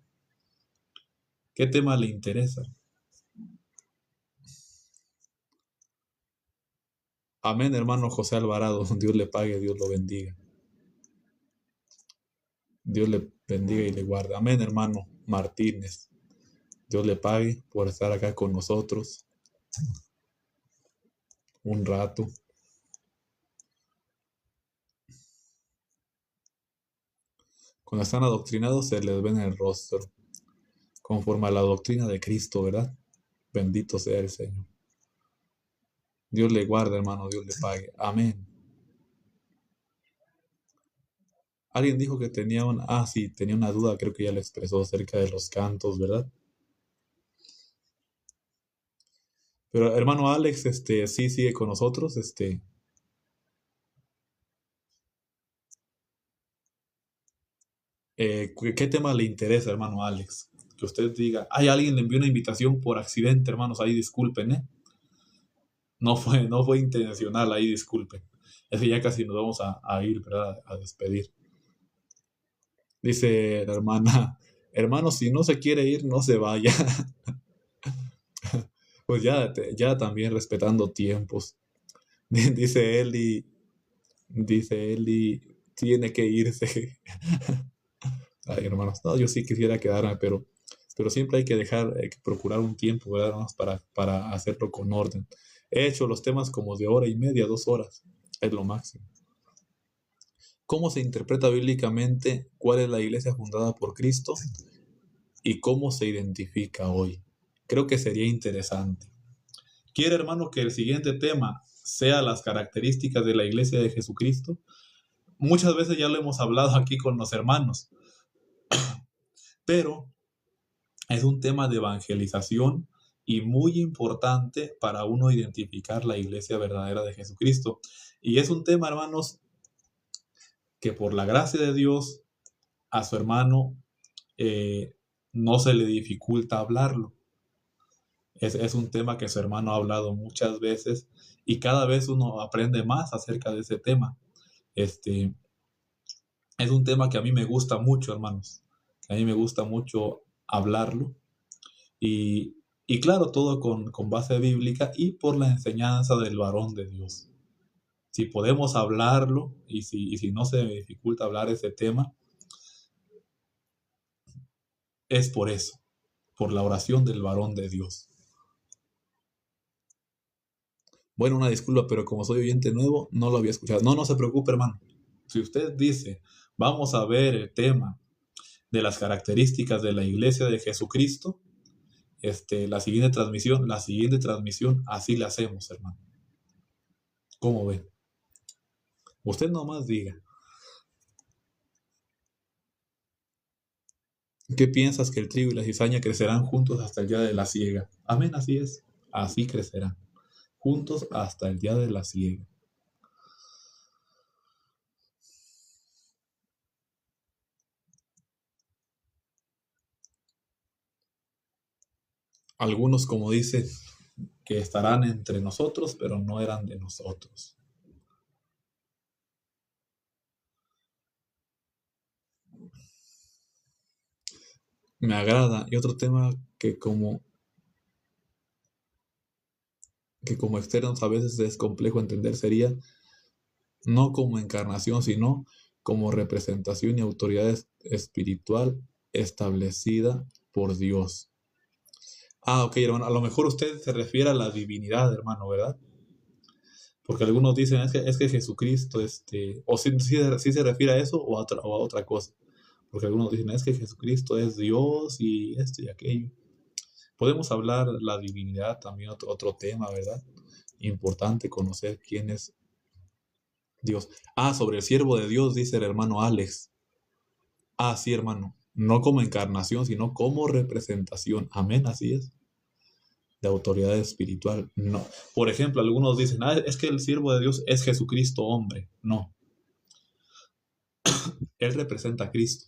[SPEAKER 1] ¿Qué tema le interesa? Amén, hermano José Alvarado. Dios le pague, Dios lo bendiga. Dios le bendiga y le guarde. Amén, hermano Martínez. Dios le pague por estar acá con nosotros un rato. Cuando están adoctrinados se les ve en el rostro, conforme a la doctrina de Cristo, ¿verdad? Bendito sea el Señor. Dios le guarde, hermano, Dios le pague. Amén. Alguien dijo que tenía tenía una duda, creo que ya le expresó acerca de los cantos, ¿verdad? Pero hermano Alex, sí sigue con nosotros, ¿qué tema le interesa, hermano Alex? Que usted diga, alguien le envió una invitación por accidente, hermanos, ahí disculpen, ¿eh? No fue intencional, ahí disculpen. Es que ya casi nos vamos a ir, ¿verdad? A despedir. Dice la hermana, hermano, si no se quiere ir, no se vaya. Pues ya también respetando tiempos. Dice Eli, tiene que irse. Ay, hermanos, no, yo sí quisiera quedarme, pero siempre hay que procurar un tiempo, ¿verdad, hermanos? Para hacerlo con orden. He hecho los temas como de hora y media, 2 horas, es lo máximo. ¿Cómo se interpreta bíblicamente cuál es la iglesia fundada por Cristo y cómo se identifica hoy? Creo que sería interesante. ¿Quiere, hermano, que el siguiente tema sea las características de la iglesia de Jesucristo? Muchas veces ya lo hemos hablado aquí con los hermanos, pero es un tema de evangelización y muy importante para uno identificar la iglesia verdadera de Jesucristo. Y es un tema, hermanos, que por la gracia de Dios a su hermano no se le dificulta hablarlo. Es un tema que su hermano ha hablado muchas veces y cada vez uno aprende más acerca de ese tema. Es un tema que a mí me gusta mucho, hermanos. A mí me gusta mucho hablarlo y, y claro, todo con base bíblica y por la enseñanza del varón de Dios. Si podemos hablarlo y si no se me dificulta hablar ese tema, es por eso, por la oración del varón de Dios. Bueno, una disculpa, pero como soy oyente nuevo, no lo había escuchado. No se preocupe, hermano. Si usted dice, vamos a ver el tema de las características de la iglesia de Jesucristo, la siguiente transmisión, así la hacemos, hermano. ¿Cómo ve? Usted nomás diga. ¿Qué piensas que el trigo y la cizaña crecerán juntos hasta el día de la siega? Amén, así es. así crecerán, juntos hasta el día de la siega. Algunos, como dice, que estarán entre nosotros, pero no eran de nosotros. Me agrada. Y otro tema que como externos a veces es complejo entender sería no como encarnación, sino como representación y autoridad espiritual establecida por Dios. Ok, hermano, a lo mejor usted se refiere a la divinidad, hermano, ¿verdad? Porque algunos dicen, es que Jesucristo, o si se refiere a eso o a otra cosa. Porque algunos dicen, es que Jesucristo es Dios y esto y aquello. Podemos hablar de la divinidad, también otro tema, ¿verdad? Importante conocer quién es Dios. Sobre el siervo de Dios, dice el hermano Alex. Sí, hermano. No como encarnación, sino como representación. Amén, así es. De autoridad espiritual. No. Por ejemplo, algunos dicen, es que el siervo de Dios es Jesucristo hombre. No. Él representa a Cristo.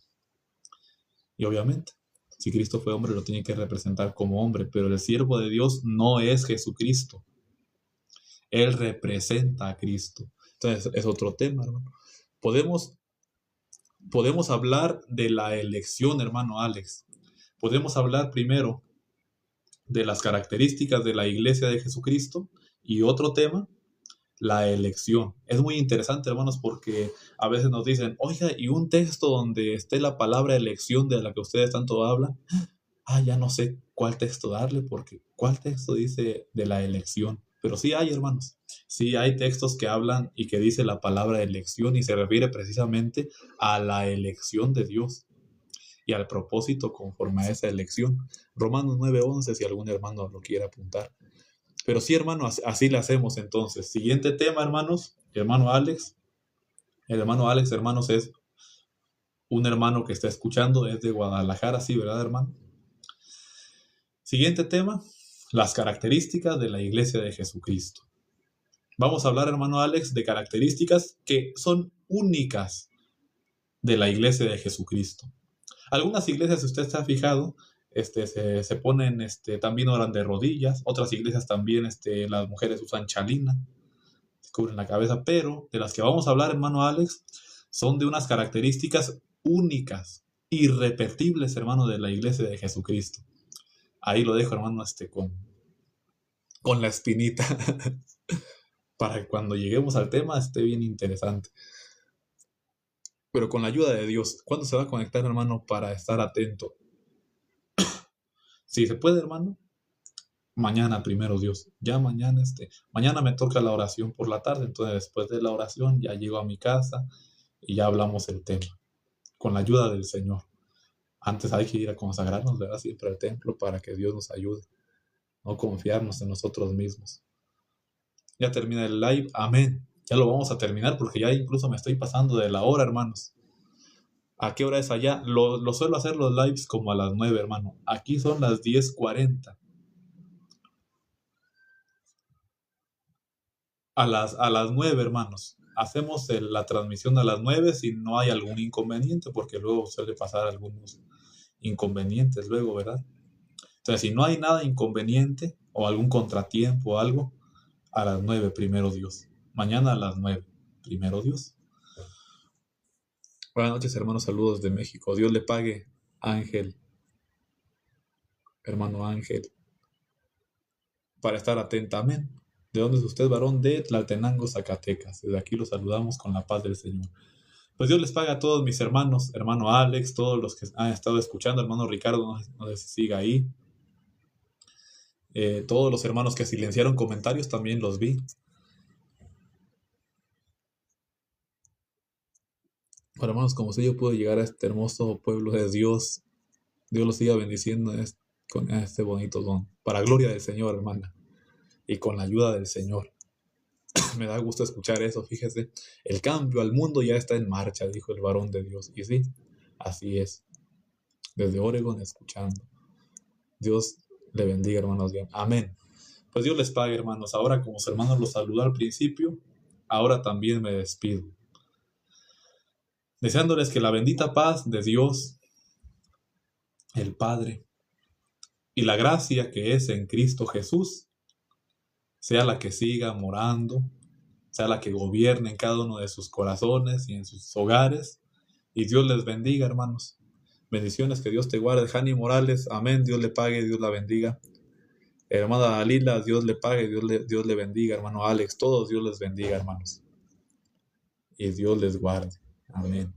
[SPEAKER 1] Y obviamente, si Cristo fue hombre, lo tiene que representar como hombre. Pero el siervo de Dios no es Jesucristo. Él representa a Cristo. Entonces, es otro tema, hermano. Podemos hablar de la elección, hermano Alex. Podemos hablar primero de las características de la iglesia de Jesucristo y otro tema, la elección. Es muy interesante, hermanos, porque a veces nos dicen, oiga, y un texto donde esté la palabra elección de la que ustedes tanto hablan, ya no sé cuál texto darle, porque cuál texto dice de la elección. Pero sí hay, hermanos, sí hay textos que hablan y que dice la palabra elección y se refiere precisamente a la elección de Dios y al propósito conforme a esa elección. Romanos 9:11, si algún hermano lo quiere apuntar. Pero sí, hermano, así le hacemos entonces. Siguiente tema, hermanos, hermano Alex. El hermano Alex, hermanos, es un hermano que está escuchando, es de Guadalajara, sí, ¿verdad, hermano? Siguiente tema, las características de la iglesia de Jesucristo. Vamos a hablar, hermano Alex, de características que son únicas de la iglesia de Jesucristo. Algunas iglesias, si usted se ha fijado, se ponen, también oran de rodillas. Otras iglesias también, las mujeres usan chalina, se cubren la cabeza. Pero de las que vamos a hablar, hermano Alex, son de unas características únicas, irrepetibles, hermano, de la iglesia de Jesucristo. Ahí lo dejo, hermano, con la espinita, para que cuando lleguemos al tema esté bien interesante. Pero con la ayuda de Dios, ¿cuándo se va a conectar, hermano, para estar atento? Si se puede, hermano, mañana, primero Dios. Ya mañana me toca la oración por la tarde, entonces después de la oración ya llego a mi casa y ya hablamos el tema, con la ayuda del Señor. Antes hay que ir a consagrarnos, ¿verdad? Siempre al templo para que Dios nos ayude, no confiarnos en nosotros mismos. Ya termina el live, amén. Ya lo vamos a terminar porque ya incluso me estoy pasando de la hora, hermanos. ¿A qué hora es allá? Lo suelo hacer los lives como a las 9, hermano. Aquí son las 10:40. A las 9, hermanos. Hacemos la transmisión a las 9 si no hay algún inconveniente, porque luego suele pasar algunos inconvenientes luego, ¿verdad? Entonces, si no hay nada inconveniente o algún contratiempo o algo, a las 9, primero Dios. Mañana a las 9, primero Dios. Buenas noches, hermanos. Saludos de México. Dios le pague, Ángel. Hermano Ángel. Para estar atenta, amén. ¿De dónde es usted, varón? De Tlaltenango, Zacatecas. Desde aquí los saludamos con la paz del Señor. Pues Dios les pague a todos mis hermanos, hermano Alex, todos los que han estado escuchando, hermano Ricardo, no sé si siga ahí. Todos los hermanos que silenciaron comentarios también los vi. Bueno, hermanos, como sé yo puedo llegar a este hermoso pueblo de Dios, Dios los siga bendiciendo con este bonito don. Para gloria del Señor, hermana. Y con la ayuda del Señor. Me da gusto escuchar eso, fíjese. El cambio al mundo ya está en marcha, dijo el varón de Dios. Y sí, así es. Desde Oregon escuchando. Dios le bendiga, hermanos. Bien. Amén. Pues Dios les pague, hermanos. Ahora, como su hermano los saludó al principio, ahora también me despido, deseándoles que la bendita paz de Dios, el Padre, y la gracia que es en Cristo Jesús, sea la que siga morando, sea la que gobierne en cada uno de sus corazones y en sus hogares. Y Dios les bendiga, hermanos. Bendiciones, que Dios te guarde. Jani Morales, amén. Dios le pague, Dios la bendiga. Hermana Dalila, Dios le pague, Dios le bendiga. Hermano Alex, todos Dios les bendiga, hermanos. Y Dios les guarde. Amén.